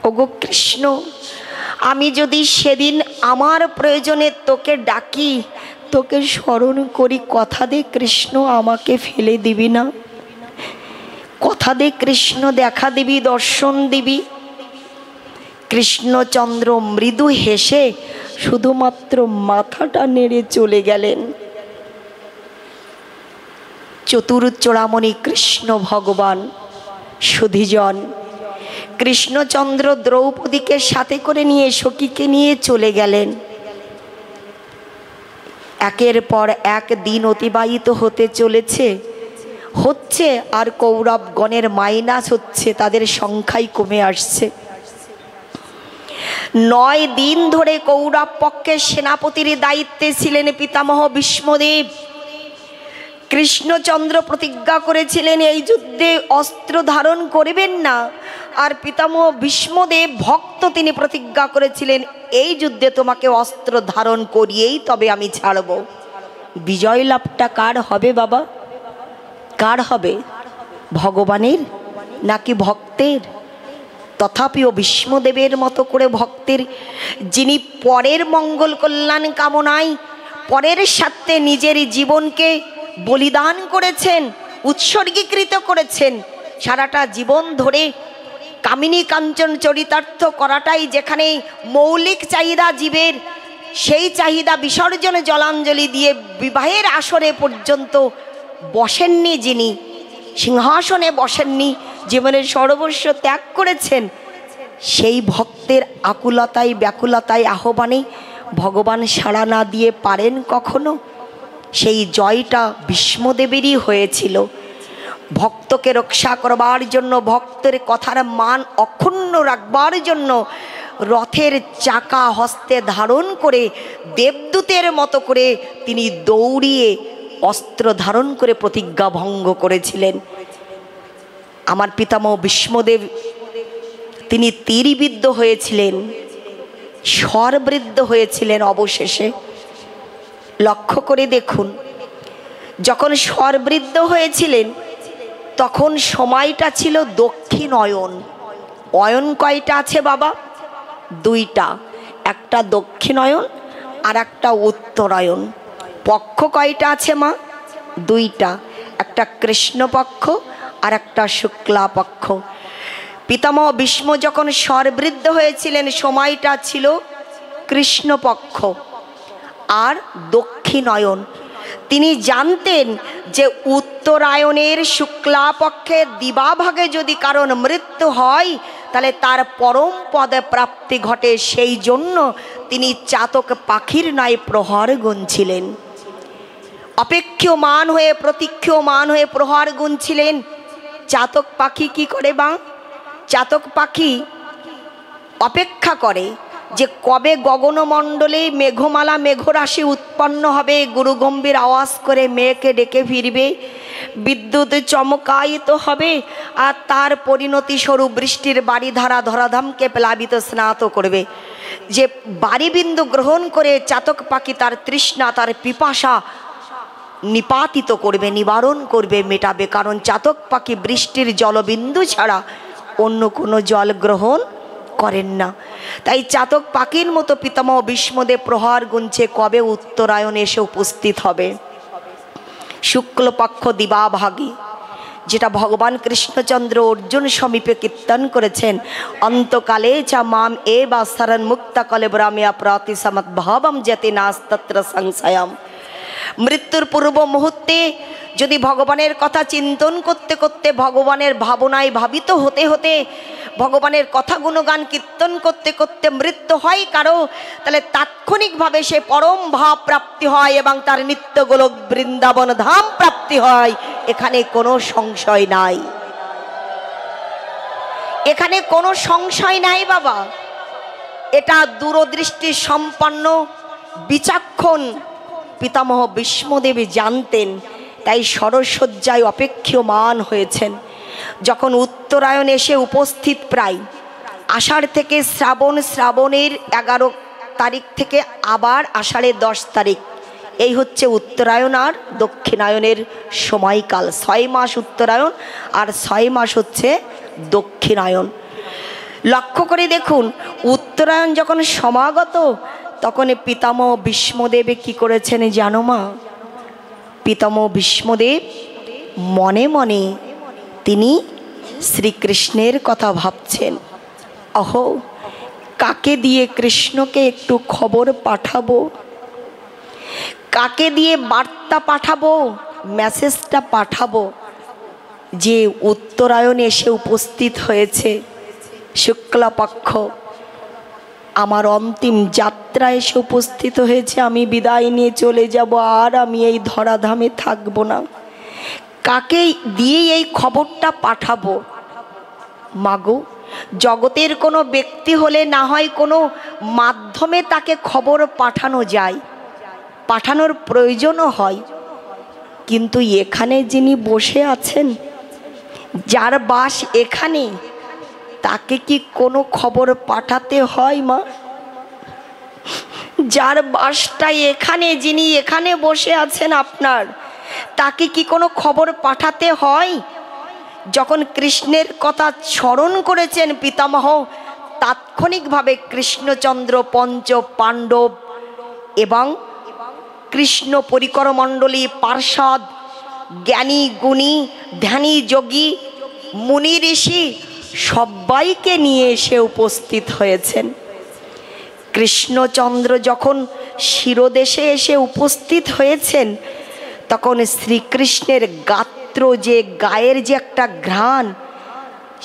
ওগো কৃষ্ণ, আমি যদি সেদিন আমার প্রয়োজনে তোকে ডাকি, তোকে স্মরণ করি, কথা দে কৃষ্ণ আমাকে ফেলে দিবি না, কথা দে কৃষ্ণ দেখা দিবি, দর্শন দিবি। কৃষ্ণচন্দ্র মৃদু হেসে শুধুমাত্র মাথাটা নেড়ে চলে গেলেন। চতুর্চূড়ামণি কৃষ্ণ ভগবান সুধীজন কৃষ্ণচন্দ্র দ্রৌপদীকে সাথে করে নিয়ে সখীকে নিয়ে চলে গেলেন। একের পর এক দিন অতিবাহিত হতে চলেছে, হচ্ছে, আর কৌরবগণের মাইনাস হচ্ছে, তাদের সংখ্যাই কমে আসছে। 9 দিন ধরে কৌরব পক্ষের সেনাপতির দায়িত্বে ছিলেন পিতামহ ভীষ্মদেব। কৃষ্ণচন্দ্র প্রতিজ্ঞা করেছিলেন এই যুদ্ধে অস্ত্র ধারণ করবেন না, আর পিতামহ ভীষ্মদেব ভক্ত, তিনি প্রতিজ্ঞা করেছিলেন এই যুদ্ধে তোমাকে অস্ত্র ধারণ করিয়েই তবে আমি ছাড়ব। বিজয় লাভটা কার হবে বাবা? কার হবে? ভগবানের নাকি ভক্তের? তথাপিও ভীষ্মদেবের মতো করে ভক্তের, যিনি পরের মঙ্গল কল্যাণ কামনায় পরের স্বার্থে নিজের জীবনকে বলিদান করেছেন, উৎসর্গীকৃত করেছেন, সারাটা জীবন ধরে কামিনী কাঞ্চন চরিতার্থ করাটাই যেখানে মৌলিক চাহিদা জীবের, সেই চাহিদা বিসর্জনে জলাঞ্জলি দিয়ে বিবাহের আসরে পর্যন্ত বসেননি, যিনি সিংহাসনে বসেননি, জীবনের সর্বস্ব ত্যাগ করেছেন, সেই ভক্তের আকুলতায়, ব্যাকুলতায়, আহ্বানে ভগবান সাড়া না দিয়ে পারেন কখনো? সেই জয়টা ভীষ্মদেবেরই হয়েছিল। ভক্তকে রক্ষা করবার জন্য, ভক্তের কথার মান অক্ষুণ্ণ রাখবার জন্য রথের চাকা হস্তে ধারণ করে দেবদূতের মতো করে তিনি দৌড়িয়ে অস্ত্র ধারণ করে প্রতিজ্ঞা ভঙ্গ করেছিলেন। আমার পিতামহ ভীষ্মদেব তিনি তীরবিদ্ধ হয়েছিলেন, স্বরবৃদ্ধ হয়েছিলেন। অবশেষে লক্ষ্য করে দেখুন, যখন স্বরবৃদ্ধ হয়েছিলেন তখন সময়টা ছিল দক্ষিণায়ন। অয়ন কয়টা আছে বাবা? দুইটা, একটা দক্ষিণায়ন আর একটা উত্তরায়ণ। পক্ষ কয়টা আছে মা? দুইটা, একটা কৃষ্ণপক্ষ আর একটা শুক্লা পক্ষ। পিতামহ ভীষ্ম যখন স্বরবৃদ্ধ হয়েছিলেন সময়টা ছিল কৃষ্ণপক্ষ আর দক্ষিণায়ন। তিনি জানতেন যে উত্তরায়ণের শুক্লা পক্ষে দিবাভাগে যদি কারণ মৃত্যু হয় তাহলে তার পরম পদে প্রাপ্তি ঘটে। সেই জন্য তিনি চাতক পাখির ন্যায় প্রহর গুনছিলেন, অপেক্ষমান হয়ে প্রতীক্ষমান হয়ে প্রহর গুনছিলেন। চাতক পাখি কি করে বা? চাতক পাখি অপেক্ষা করে যে কবে গগনমণ্ডলে মেঘমালা মেঘরাশি উৎপন্ন হবে, গুরুগম্ভীর আওয়াজ করে মেঘকে ডেকে ফিরবে, বিদ্যুৎ চমকায়িত হবে আর তার পরিণতি স্বরূপ বৃষ্টির বাড়িধারা ধরাধামকে প্লাবিত স্নাত করবে। যে বাড়িবিন্দু গ্রহণ করে চাতক পাখি তার তৃষ্ণা, তার পিপাসা নিপাতিত করবে, নিবারণ করবে, মেটাবে। কারণ চাতক পাখি বৃষ্টির জলবিন্দু ছাড়া অন্য কোনো জল গ্রহণ করেন না। তাই চাতক পাখির মতো পিতামহ ভীষ্মদেব প্রহার গুনছে কবে উত্তরায়ণ এসে উপস্থিত হবে। শুক্লপক্ষ দিবাভাগে, যেটা ভগবান কৃষ্ণচন্দ্র অর্জুন সমীপে কীর্তন করেছেন, অন্তকালে চা মাম এ বা শরণ মুক্ত কলেবরামিয়া প্রতি সমদ্ভাবম যেতে নাস্তত্র সংশয়ম। মৃত্যুর পূর্ব মুহূর্তে যদি ভগবানের কথা চিন্তন করতে করতে, ভগবানের ভাবনায় ভাবিত হতে হতে, ভগবানের কথা গুণগান কীর্তন করতে করতে মৃত্যু হয় কারো, তাহলে তাৎক্ষণিকভাবে সে পরম ভাব প্রাপ্তি হয় এবং তার নিত্য গোলক বৃন্দাবন ধাম প্রাপ্তি হয়। এখানে কোনো সংশয় নাই, এখানে কোনো সংশয় নাই বাবা। এটা দূরদৃষ্টি সম্পন্ন বিচক্ষণ পিতামহ ভীষ্মদেব জানতেন। তাই সরসজ্জায় অপেক্ষমান হয়েছেন। যখন উত্তরায়ণ এসে উপস্থিত, প্রায় আষাঢ় থেকে শ্রাবণ, শ্রাবণের 11 তারিখ থেকে আবার আষাঢ়ের 10 তারিখ, এই হচ্ছে উত্তরায়ণ আর দক্ষিণায়নের সময়কাল। 6 মাস উত্তরায়ণ আর 6 মাস হচ্ছে দক্ষিণায়ন। লক্ষ্য করে দেখুন, উত্তরায়ণ যখন সমাগত তখন পিতামহ ভীষ্মদেব কি করেছেন জানো মা? পিতামহ ভীষ্মদেব মনে মনে তিনি শ্রীকৃষ্ণের কথা ভাবছেন। অহো, কাকে দিয়ে কৃষ্ণকে একটু খবর পাঠাবো, কাকে দিয়ে বার্তা পাঠাবো, মেসেজটা পাঠাবো যে উত্তরায়ণ এসে উপস্থিত হয়েছে, শুক্লাপক্ষ আমার অন্তিম যাত্রা এসে উপস্থিত হয়েছে, আমি বিদায় নিয়ে চলে যাব, আর আমি এই ধরাধামে থাকবো না। কাকে দিয়ে এই খবরটা পাঠাবো? মাগো, জগতের কোনো ব্যক্তি হলে না হয় কোনো মাধ্যমে তাকে খবর পাঠানো যায়, পাঠানোর প্রয়োজনও হয়, কিন্তু এখানে যিনি বসে আছেন, যার বাস এখানে, তাকে কি কোনো খবর পাঠাতে হয় মা? যার বাসটা এখানে, যিনি এখানে বসে আছেন আপনার, তাকে কি কোনো খবর পাঠাতে হয়? যখন কৃষ্ণের কথা স্মরণ করেছেন পিতামহ, তাৎক্ষণিকভাবে কৃষ্ণচন্দ্র, পঞ্চ পাণ্ডব এবং কৃষ্ণ পরিকর মণ্ডলী, পার্ষদ, জ্ঞানী গুণী, ধ্যানী যোগী, মুনি ঋষি সবাইকে নিয়ে এসে উপস্থিত হয়েছেন। কৃষ্ণচন্দ্র যখন শিরদেশে এসে উপস্থিত হয়েছেন তখন শ্রীকৃষ্ণের গাত্র, যে গায়ের যে একটা ঘ্রাণ,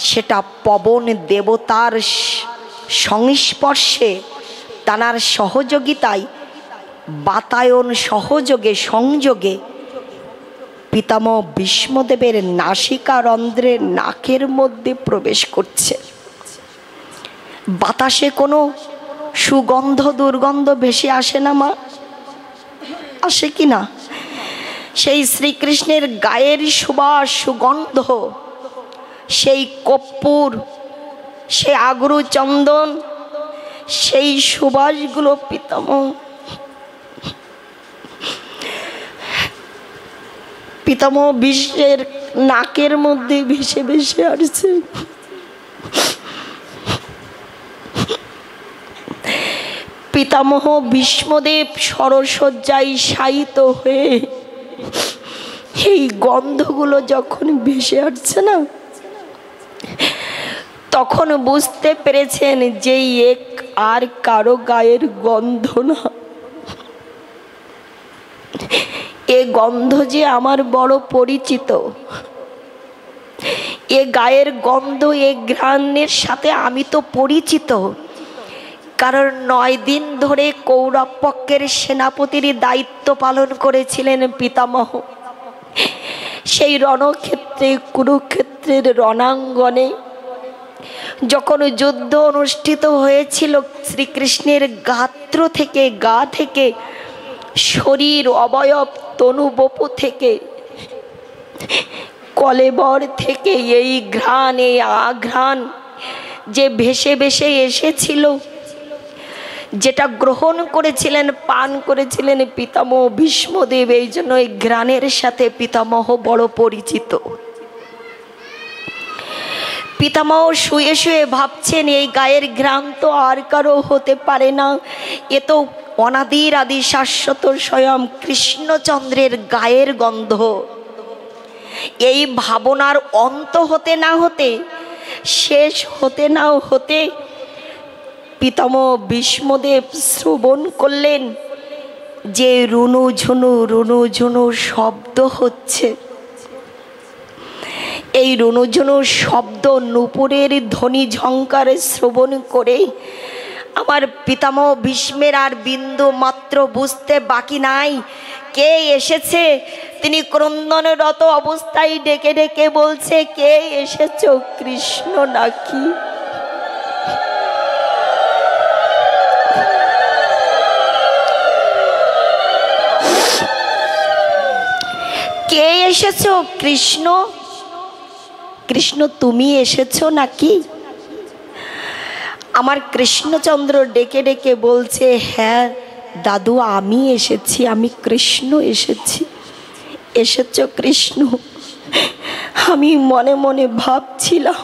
সেটা পবন দেবতার সংস্পর্শে, তানার সহযোগিতায় বাতায়ন সহযোগে সংযোগে পিতামহ ভীষ্মদেবের নাসিকা রন্ধ্রে নাকের মধ্যে প্রবেশ করছে। বাতাসে কোনো সুগন্ধ দুর্গন্ধ ভেসে আসে না মা? আসে কি না? সেই শ্রীকৃষ্ণের গায়ের সুবাস সুগন্ধ, সেই কর্পূর, সেই আগরু চন্দন, সেই সুবাসগুলো পিতামহ ভীষ্মের নাকের মধ্যে ভেসে ভেসে আসছে। পিতামহ ভীষ্মদেব সরসজ্জায় শায়িত হয়ে এই গন্ধগুলো যখন ভেসে আসছে না, তখন বুঝতে পেরেছেন যে এক আর কারো গায়ের গন্ধ না, এ গন্ধ যে আমার বড় পরিচিত। এ গায়ের গন্ধ, এ ঘ্রাণের সাথে আমি তো পরিচিত, কারণ 9 দিন ধরে কৌরব পক্ষের সেনাপতির দায়িত্ব পালন করেছিলেন পিতামহ। সেই রণক্ষেত্রে, কুরুক্ষেত্রের রণাঙ্গনে যখন যুদ্ধ অনুষ্ঠিত হয়েছিল, শ্রীকৃষ্ণের গাত্র থেকে, গা থেকে, শরীর অবয়ব তনু বপু থেকে, কলেবর থেকে এই ঘ্রাণ, এই আঘ্রাণ যে ভেসে ভেসে এসেছিল, যেটা গ্রহণ করেছিলেন, পান করেছিলেন পিতামহ ভীষ্মদেব, এই জন্য এই ঘ্রাণের সাথে পিতামহ বড় পরিচিত। পিতামহ শুয়ে শুয়ে ভাবছেন, এই গায়ের ঘ্রাণ তো আর কারো হতে পারে না, এ তো অনাদির আদি শাশ্বত স্বয়ং কৃষ্ণচন্দ্রের গায়ের গন্ধ। এই ভাবনার অন্ত হতে না হতে, শেষ হতে না হতে পিতামহ ভীষ্মদেব শ্রবণ করলেন যে রুনু ঝুনু রুনু ঝুনু শব্দ হচ্ছে। এই রুনু ঝুনু শব্দ, নূপুরের ধ্বনি ঝংকারে শ্রবণ করে আমার পিতামহ ভীষ্মের আর বিন্দু মাত্র বুঝতে বাকি নাই কে এসেছে। তিনি ক্রন্দনরত অবস্থায় ডেকে ডেকে বলছে, কে এসেছ, কৃষ্ণ নাকি? কে এসেছ, কৃষ্ণ? কৃষ্ণ তুমি এসেছো নাকি? আমার কৃষ্ণচন্দ্র ডেকে ডেকে বলছে, হ্যাঁ দাদু আমি এসেছি, আমি কৃষ্ণ এসেছি। এসেছো কৃষ্ণ? আমি মনে মনে ভাবছিলাম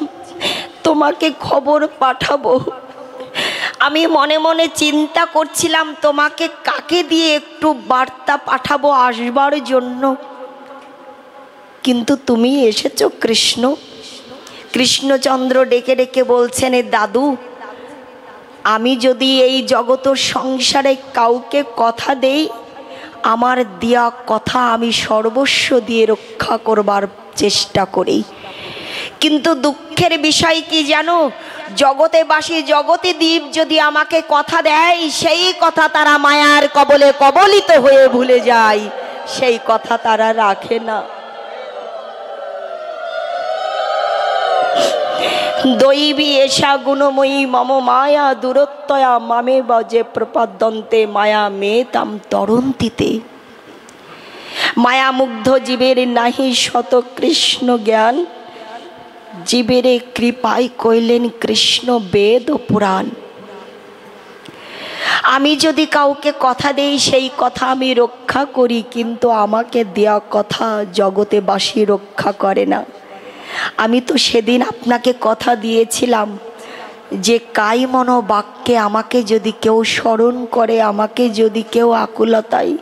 তোমাকে খবর পাঠাবো, আমি মনে মনে চিন্তা করছিলাম তোমাকে কাকে দিয়ে একটু বার্তা পাঠাবো আসবার জন্য, কিন্তু তুমি এসেছো কৃষ্ণ। কৃষ্ণচন্দ্র ডেকে ডেকে বলছেন, দাদু আমি যদি এই জগৎ সংসারে কাউকে কথা দেই, আমার দেয়া কথা আমি সর্বস্ব দিয়ে রক্ষা করবার চেষ্টা করি, কিন্তু দুঃখের বিষয় কি জানো, জগতে বাসী জগতে দ্বীপ যদি আমাকে কথা দেয়, সেই কথা তারা মায়ার কবলে কবলিত হয়ে ভুলে যায়, সেই কথা তারা রাখে না। দৈবী এষা গুণময়ী মম মায়া দূরত্বয়া মামে বজে প্রপদ্যন্তে মায়া মেতাম তরন্তিতে। মায়ামুগ্ধ জীবের নাহি শত কৃষ্ণ জ্ঞান, জীবের কৃপায় কইলেন কৃষ্ণ বেদ ও পুরাণ। আমি যদি কাউকে কথা দেই, সেই কথা আমি রক্ষা করি, কিন্তু আমাকে দেয়া কথা জগতে বাসী রক্ষা করে না। আমি তো সেদিন আপনাকে কথা দিয়েছিলাম যে কায়মন বাক্যে আমাকে যদি কেউ স্মরণ করে, আমাকে যদি কেউ আকুলতায়,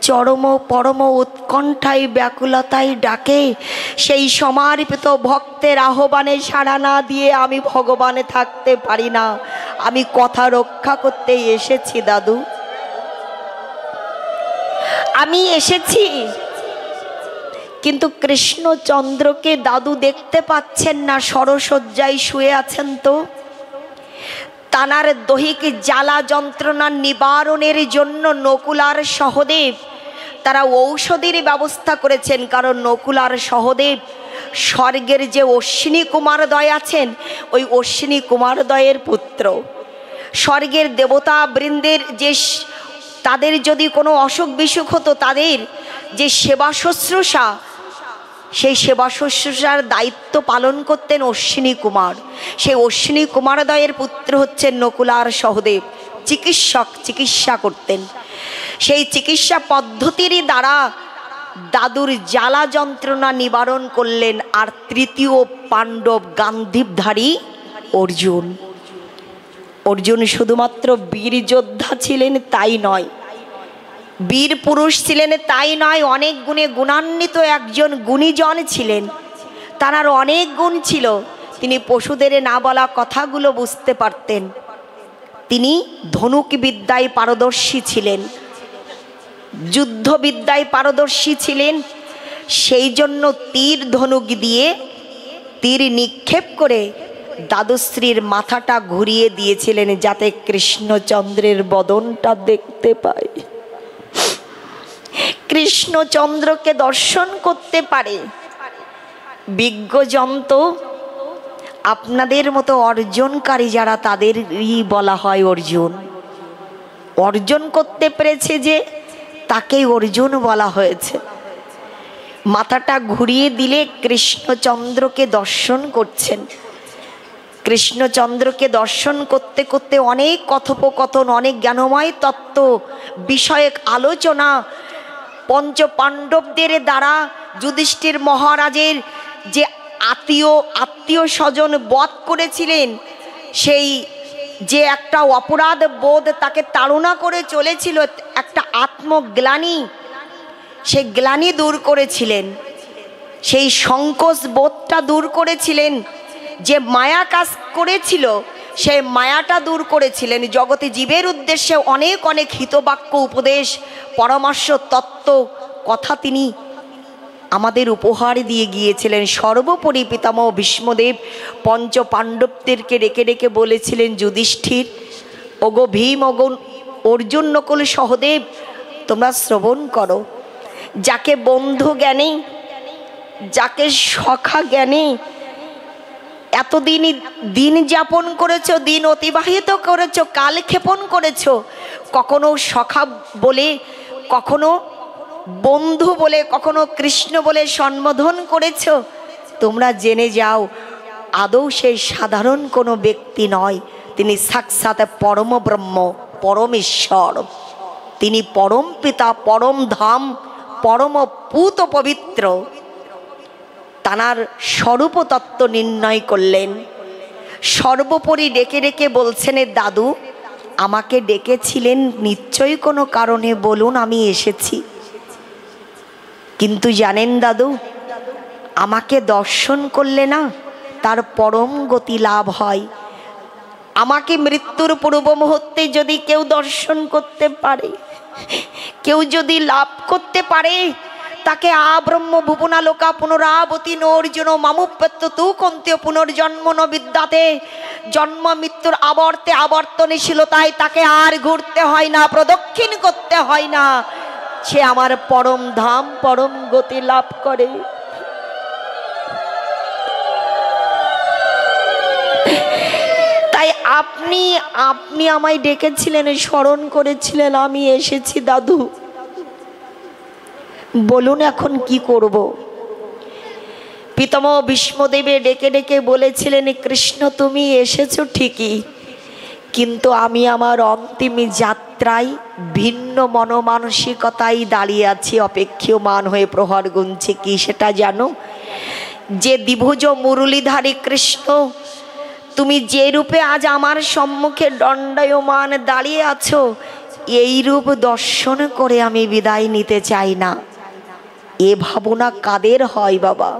চরম পরম উৎকণ্ঠায় ব্যাকুলতায় ডাকে, সেই সমর্পিত ভক্তের আহ্বানে সাড়া না দিয়ে আমি ভগবানে থাকতে পারি না। আমি কথা রক্ষা করতে এসেছি দাদু, আমি এসেছি। কিন্তু কৃষ্ণচন্দ্রকে দাদু দেখতে পাচ্ছেন না, সরসজ্জায় শুয়ে আছেন। তো তানার দৈহিক জ্বালা যন্ত্রণা নিবারণের জন্য নকুল আর সহদেব তারা ঔষধের ব্যবস্থা করেছেন। কারণ নকুল আর সহদেব স্বর্গের যে অশ্বিনী কুমারদ্বয় আছেন, ওই অশ্বিনী কুমারদ্বয়ের পুত্র। স্বর্গের দেবতা বৃন্দের যে তাদের যদি কোনো অসুখ বিসুখ হতো, তাদের যে সেবা শুশ্রূষা, সেই সেবা শুশ্রূষার দায়িত্ব পালন করতেন অশ্বিনী কুমার। সেই অশ্বিনী কুমারদ্বয়ের পুত্র হচ্ছেন নকুল আর সহদেব। চিকিৎসক, চিকিৎসা করতেন। সেই চিকিৎসা পদ্ধতির দ্বারা দাদুর জ্বালা যন্ত্রণা নিবারণ করলেন। আর তৃতীয় পাণ্ডব গান্ধিবধারী অর্জুন। অর্জুন শুধুমাত্র বীর যোদ্ধা ছিলেন তাই নয়, বীর পুরুষ ছিলেন তাই নয়, অনেক গুণে গুণান্বিত একজন গুণীজন ছিলেন। তার অনেক গুণ ছিল। তিনি পশুদের না বলা কথাগুলো বুঝতে পারতেন। তিনি ধনুক বিদ্যায় পারদর্শী ছিলেন, যুদ্ধবিদ্যায় পারদর্শী ছিলেন। সেই জন্য তীর ধনুক দিয়ে তীর নিক্ষেপ করে দাদুশ্রীর মাথাটা ঘুরিয়ে দিয়েছিলেন, যাতে কৃষ্ণচন্দ্রের বদনটা দেখতে পায়, কৃষ্ণচন্দ্রকে দর্শন করতে পারে। বিজ্ঞজন তো আপনাদের মতো অর্জনকারী যারা, তাদেরই বলা হয় অর্জুন। অর্জন করতে পেরেছে যে, তাকেই অর্জুন বলা হয়েছে। মাথাটা ঘুরিয়ে দিলে কৃষ্ণচন্দ্রকে দর্শন করছেন। কৃষ্ণচন্দ্রকে দর্শন করতে করতে অনেক কথোপকথন, অনেক জ্ঞানময় তত্ত্ব বিষয়ক আলোচনা পঞ্চ পাণ্ডবদের দ্বারা যুধিষ্ঠির মহারাজের যে আত্মীয় স্বজন বধ করেছিলেন, সেই যে একটা অপরাধ বোধ তাকে তাড়না করে চলেছিল, একটা আত্মগ্লানি, সেই গ্লানি দূর করেছিলেন। সেই সংকোচ বোধটা দূর করেছিলেন। যে মায়া কাজ করেছিল, সেই মায়াটা দূর করেছিলেন। জগতে জীবের উদ্দেশ্যে অনেক অনেক হিতবাক্য, উপদেশ, পরামর্শ, তত্ত্ব কথা তিনি আমাদের উপহার দিয়ে গিয়েছিলেন। সর্বোপরি পিতামহ ভীষ্মদেব পঞ্চ পাণ্ডবদেরকে ডেকে ডেকে বলেছিলেন, যুধিষ্ঠির, ওগো ভীম, ওগো অর্জুন, নকুল, সহদেব, তোমরা শ্রবণ করো। যাকে বন্ধু জ্ঞানে, যাকে সখা জ্ঞানে এতদিন দিন যাপন করেছো, দিন অতিবাহিত করেছো, কালক্ষেপণ করেছো, কখনো সখা বলে, কখনো বন্ধু বলে, কখনো কৃষ্ণ বলে সম্বোধন করেছো, তোমরা জেনে যাও আদৌ সেই সাধারণ কোনো ব্যক্তি নয়। তিনি সাক্ষাৎ পরম ব্রহ্ম, পরমেশ্বর। তিনি পরম পিতা, পরম ধাম, পরম পূত পবিত্র। তানার স্বরূপ তত্ত্ব নির্ণয় করলেন। সর্বোপরি ডেকে ডেকে বলছেন, দাদু আমাকে ডেকেছিলেন নিশ্চয়ই কোনো কারণে, বলুন, আমি এসেছি। কিন্তু জানেন দাদু, আমাকে দর্শন করলে না তার পরম গতি লাভ হয়। আমাকে মৃত্যুর পূর্ব মুহূর্তে যদি কেউ দর্শন করতে পারে, কেউ যদি লাভ করতে পারে, তাকে আব্রহ্ম ভুবনালোকা পুনরাবতী নর্জুন মামুপ্যত্ত তু কন্তীয় পুনর্জন্ম ন বিদ্যাতে। জন্ম মৃত্যুর আবর্তে আবর্তনশীলতায় তাকে আর ঘুরতে হয় না, প্রদক্ষিণ করতে হয় না। সে আমার পরম ধাম, পরম গতি লাভ করে। তাই আপনি আমায় ডেকেছিলেন, স্মরণ করেছিলেন, আমি এসেছি দাদু। বলুন এখন কি করব? পিতামহ ভীষ্মদেবে ডেকে ডেকে বলেছিলেন, কৃষ্ণ তুমি এসেছো ঠিকই, কিন্তু আমি আমার অন্তিম যাত্রায় ভিন্ন মনমানসিকতায় দাঁড়িয়ে আছি, অপেক্ষমান হয়ে প্রহর গুনছি। কি সেটা জানো? যে দ্বিভুজ মুরলীধারী কৃষ্ণ, তুমি যে রূপে আজ আমার সম্মুখে দণ্ডায়মান দাঁড়িয়ে আছো, এই রূপ দর্শন করে আমি বিদায় নিতে চাই না। এ ভাবনা কাদের হয় বাবা?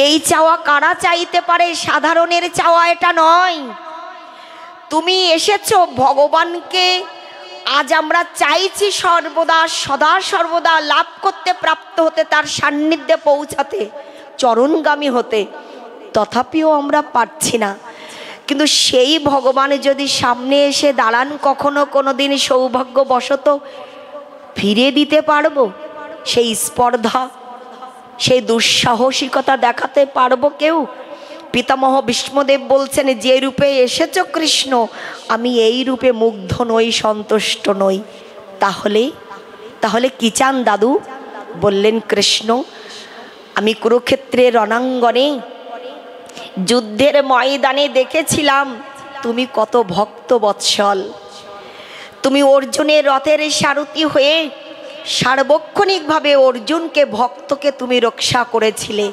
এই চাওয়া কারা চাইতে পারে? সাধারণের চাওয়া এটা নয়। তুমি এসেছো ভগবানকে, আজ আমরা চাইছি সর্বদা সদা সর্বদা লাভ করতে, প্রাপ্ত হতে, তার সান্নিধ্যে পৌঁছাতে, চরণগামী হতে, তথাপিও আমরা পারছি না। কিন্তু সেই ভগবান যদি সামনে এসে দাঁড়ান, কখনো কোনো দিন সৌভাগ্যবশত ফিরে দিতে পারবো? সেই স্পর্ধা, সেই দুঃসাহসিকতা দেখাতে পারবো কেউ? পিতামহ ভীষ্মদেব বলছেন, যে রূপে এসেছ কৃষ্ণ, আমি এই রূপে মুগ্ধ নই, সন্তুষ্ট নই। তাহলে কি চান দাদু? বললেন, কৃষ্ণ, আমি কুরুক্ষেত্রের রণাঙ্গনে যুদ্ধের ময়দানে দেখেছিলাম তুমি কত ভক্ত বৎসল। তুমি অর্জুনের রথের সারথি হয়ে সার্বক্ষণিকভাবে অর্জুনকে, ভক্তকে তুমি রক্ষা করেছিলে।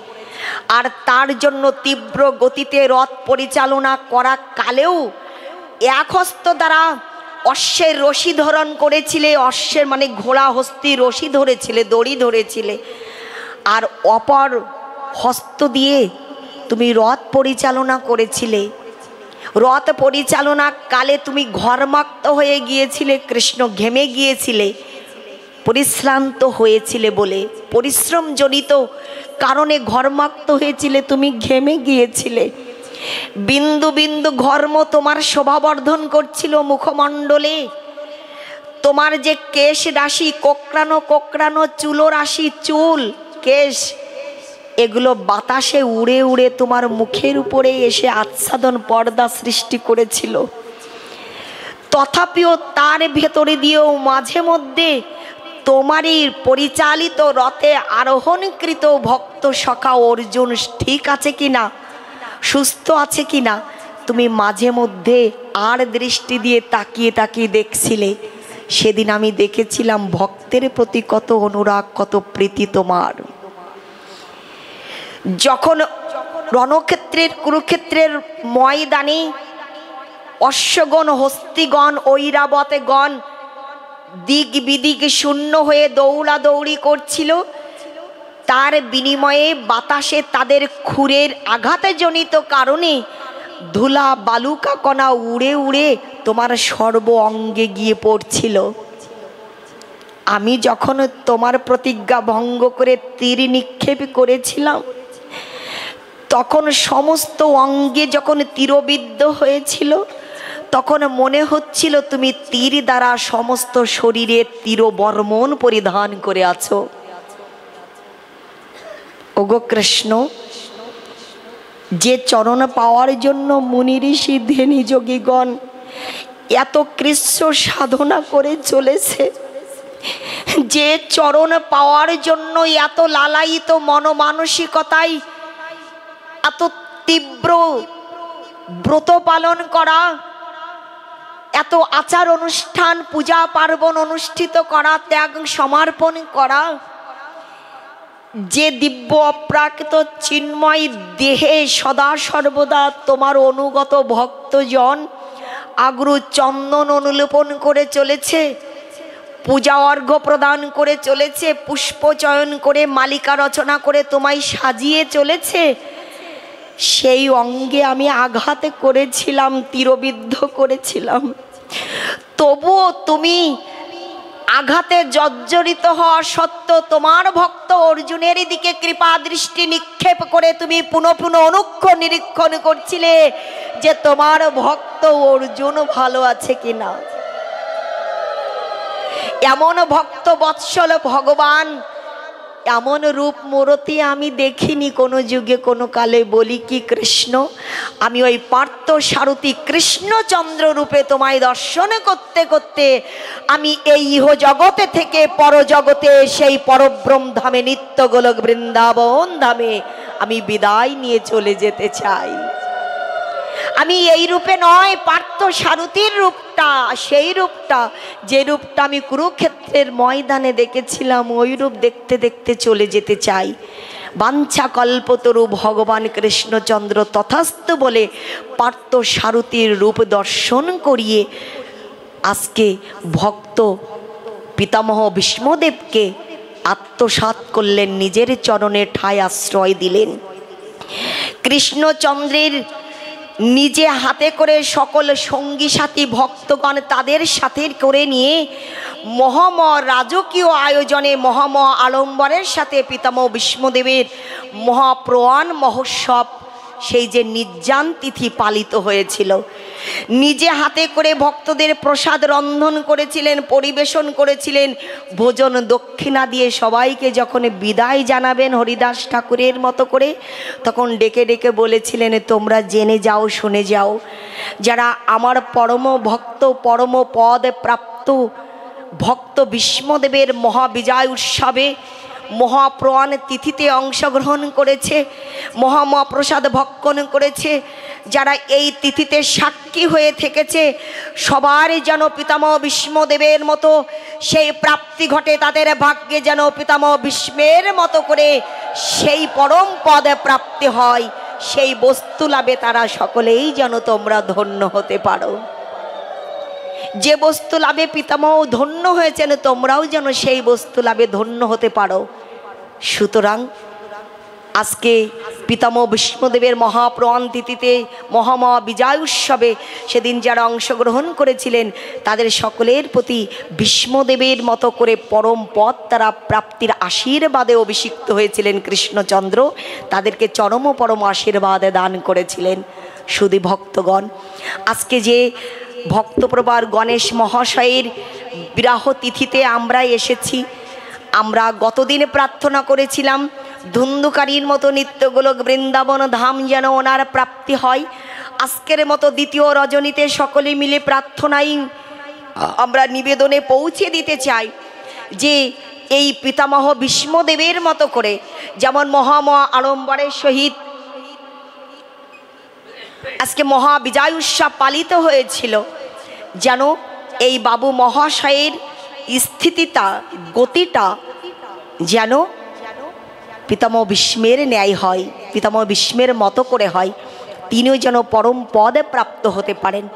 আর তার জন্য তীব্র গতিতে রথ পরিচালনা করা কালেও এক হস্ত দ্বারা অশ্বের রশি ধারণ করেছিলে, অশ্বের মানে ঘোড়া হস্তি রশি ধরেছিলে, দড়ি ধরেছিলে, আর অপর হস্ত দিয়ে তুমি রথ পরিচালনা করেছিলে। রথ পরিচালনা কালে তুমি ঘর্মাক্ত হয়ে গিয়েছিলে কৃষ্ণ, ঘেমে গিয়েছিলে, পরিশ্রান্ত হয়েছিলে বলে, পরিশ্রমজনিত কারণে ঘর্মাক্ত হয়েছিলে, তুমি ঘেমে গিয়েছিলে। বিন্দু বিন্দু ঘর্ম তোমার শোভাবর্ধন করছিল মুখমণ্ডলে। তোমার যে কেশ রাশি, কোকড়ানো কোকড়ানো চুলো রাশি, চুল কেশ, এগুলো বাতাসে উড়ে উড়ে তোমার মুখের উপরে এসে আচ্ছাদন পর্দা সৃষ্টি করেছিল। তথাপিও তার ভেতরে দিয়েও মাঝে মধ্যে তোমারই পরিচালিত রথে আরোহণকৃত ভক্ত সখা অর্জুন ঠিক আছে কিনা, সুস্থ আছে কিনা, তুমি মাঝে মধ্যে আর দৃষ্টি দিয়ে তাকিয়ে তাকিয়ে দেখছিলে। সেদিন আমি দেখেছিলাম ভক্তের প্রতি কত অনুরাগ, কত প্রীতি তোমার। যখন রণক্ষেত্রের কুরুক্ষেত্রের ময়দানে অশ্বগণ, হস্তিগণ, ঐরাবতগণ দিক বিদিক শূন্য হয়ে দৌড়াদৌড়ি করছিল, তার বিনিময়ে বাতাসে তাদের খুরের আঘাতে জনিত কারণে ধুলা বালুকা কণা উড়ে উড়ে তোমার সর্ব অঙ্গে গিয়ে পড়ছিল। আমি যখন তোমার প্রতিজ্ঞা ভঙ্গ করে তীর নিক্ষেপ করেছিলাম, তখন সমস্ত অঙ্গে যখন তীরবিদ্ধ হয়েছিল, তখন মনে হচ্ছিল তুমি তীর দ্বারা সমস্ত শরীরে তীরবর্মণ পরিধান করে আছো। ওগো কৃষ্ণ, যে চরণ পাওয়ার জন্য মুনি ঋষি ধ্যানী যোগীগণ এত কৃষ্ণ সাধনা করে চলেছে, যে চরণ পাওয়ার জন্য এত লালায়িত মনমানসিকতায় এত তীব্র ব্রত পালন করা, এত আচার অনুষ্ঠান, পূজা পার্বণ অনুষ্ঠিত করা, ত্যাগ সমর্পণ করা, যে দিব্য অপ্রাকৃত চিন্ময় দেহে সদা সর্বদা তোমার অনুগত ভক্তজন আগ্রু চন্দন অনুলেপন করে চলেছে, পূজা অর্ঘ্য প্রদান করে চলেছে, পুষ্প চয়ন করে মালিকা রচনা করে তোমায় সাজিয়ে চলেছে, সেই অঙ্গে আমি আঘাত করেছিলাম, তীরবিদ্ধ করেছিলাম। তবুও তুমি আঘাতে জর্জরিত হওয়া সত্ত্বেও তোমার ভক্ত অর্জুনের দিকে কৃপা দৃষ্টি নিক্ষেপ করে তুমি পুনঃ পুনঃ অনুক্ষণ নিরীক্ষণ করছিলে যে তোমার ভক্ত অর্জুন ভালো আছে কিনা। এমন ভক্ত বৎসল ভগবান, এমন রূপ মূরতি আমি দেখিনি কোনো যুগে কোনো কালে। বলি কি কৃষ্ণ, আমি ওই পার্থ সারথি কৃষ্ণচন্দ্র রূপে তোমায় দর্শন করতে করতে আমি এই ইহ জগতে থেকে পরজগতে সেই পরব্রহ্ম ধামে, নিত্য গোলক বৃন্দাবন ধামে আমি বিদায় নিয়ে চলে যেতে চাই। আমি এই রূপে নয়, পার্থ সারথির রূপটা, সেই রূপটা, যে রূপটা আমি কুরুক্ষেত্রের ময়দানে দেখেছিলাম, ওই রূপ দেখতে দেখতে চলে যেতে চাই। বাঞ্ছা কল্পতরু ভগবান কৃষ্ণচন্দ্র তথাস্তু বলে পার্থ সারথির রূপ দর্শন করিয়ে আজকে ভক্ত পিতামহ ভীষ্মদেবকে আত্মসাৎ করলেন, নিজের চরণে ঠাঁই আশ্রয় দিলেন। কৃষ্ণচন্দ্রের নিজে হাতে করে সকল সঙ্গী সাথী ভক্তগণ তাদের সাথে করে নিয়ে মহামহ রাজকীয় আয়োজনে মহামহ আড়ম্বরের সাথে পিতামহ ভীষ্মদেবের মহাপ্রয়াণ মহোৎসব সেই যে নির্জান তিথি পালিত হয়েছিল। নিজে হাতে করে ভক্তদের প্রসাদ রন্ধন করেছিলেন, পরিবেশন করেছিলেন, ভোজন দক্ষিণা দিয়ে সবাইকে যখন বিদায় জানাবেন হরিদাস ঠাকুরের মতো করে, তখন ডেকে ডেকে বলেছিলেন, তোমরা জেনে যাও, শুনে যাও, যারা আমার পরম ভক্ত, পরম পদ প্রাপ্ত ভক্ত বিষ্ণুদেবের মহাবিজয় উৎসবে মহাপ্রয়াণ তিথিতে অংশগ্রহণ করেছে, মহাপ্রসাদ ভক্ষণ করেছে, যারা এই তিথিতে সাক্ষী হয়ে থেকেছে, সবার যেন পিতামহ বিষ্ণুদেবের মতো সেই প্রাপ্তি ঘটে, তাদের ভাগ্যে যেন পিতামহ বিষ্ণের মতো করে সেই পরম পদে প্রাপ্তি হয়, সেই বস্তু লাভে তারা সকলেই যেন তোমরা ধন্য হতে পারো। যে বস্তু লাভে পিতামহ ধন্য হয়েছেন, তোমরাও যেন সেই বস্তু লাভে ধন্য হতে পারো। সুতরাং আজকে পিতামহ বিষ্ণুদেবের মহাপ্রয়াণ তিথিতে বিজয় উৎসবে সেদিন যারা অংশগ্রহণ করেছিলেন, তাদের সকলের প্রতি বিষ্ণুদেবের মতো করে পরম পদ তারা প্রাপ্তির আশীর্বাদে অভিষিক্ত হয়েছিলেন কৃষ্ণচন্দ্র, তাদেরকে চরম পরম আশীর্বাদে দান করেছিলেন। শুধু ভক্তগণ, আজকে যে ভক্তপ্রবার গণেশ মহাশয়ের বিরাহ তিথিতে আমরা এসেছি, আমরা গতদিন প্রার্থনা করেছিলাম ধুন্ধুকারীর মতো নিত্যগোলক বৃন্দাবন ধাম যেন ওনার প্রাপ্তি হয়। আজকের মতো দ্বিতীয় রজনীতে সকলে মিলে প্রার্থনাই আমরা নিবেদনে পৌঁছে দিতে চাই যে এই পিতামহ বিষ্ণুদেবের মতো করে যেমন আড়ম্বরের সহিত আজকে মহাবিজয় উৎসব পালিত হয়েছিল, যেন এই বাবু মহাশয়ের স্থিতিটা, গতিটা যেন পিতামহ বিষ্ণের ন্যায় হয়, পিতামহ বিষ্ণের মতো করে হয়, তিনিও যেন পরম পদে প্রাপ্ত হতে পারেন।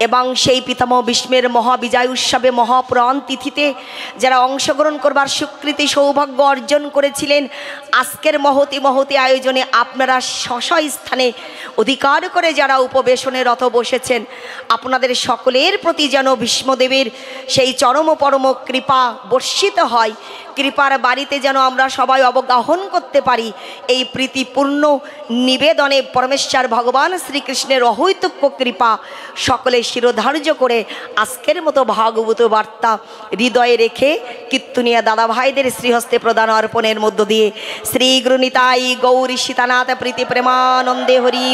এবং সেই পিতামহ বিষ্ণের মহাবিজয় উৎসবে মহাপ্রয়াণ তিথিতে যারা অংশগ্রহণ করবার স্বীকৃতি সৌভাগ্য অর্জন করেছিলেন, আজকের মহতি আয়োজনে আপনারা স্ব স্থানে অধিকার করে যারা উপবেশনে রত বসেছেন, আপনাদের সকলের প্রতি যেন বিষ্ণুদেবের সেই চরম পরম কৃপা বর্ষিত হয়। কৃপার বাড়িতে যেন আমরা সবাই অবগাহন করতে পারি। এই প্রীতিপূর্ণ নিবেদনে পরমেশ্বর ভগবান শ্রীকৃষ্ণের অহৈতুক্য কৃপা সকলে শিরোধার্য করে আজকের মতো ভাগবত বার্তা হৃদয়ে রেখে কীর্তনিয়া দাদা ভাইদের শ্রীহস্তে প্রদান অর্পণের মধ্য দিয়ে শ্রী গুরু নিতাই গৌরী সীতানাথ প্রীতি প্রেমানন্দে হরি।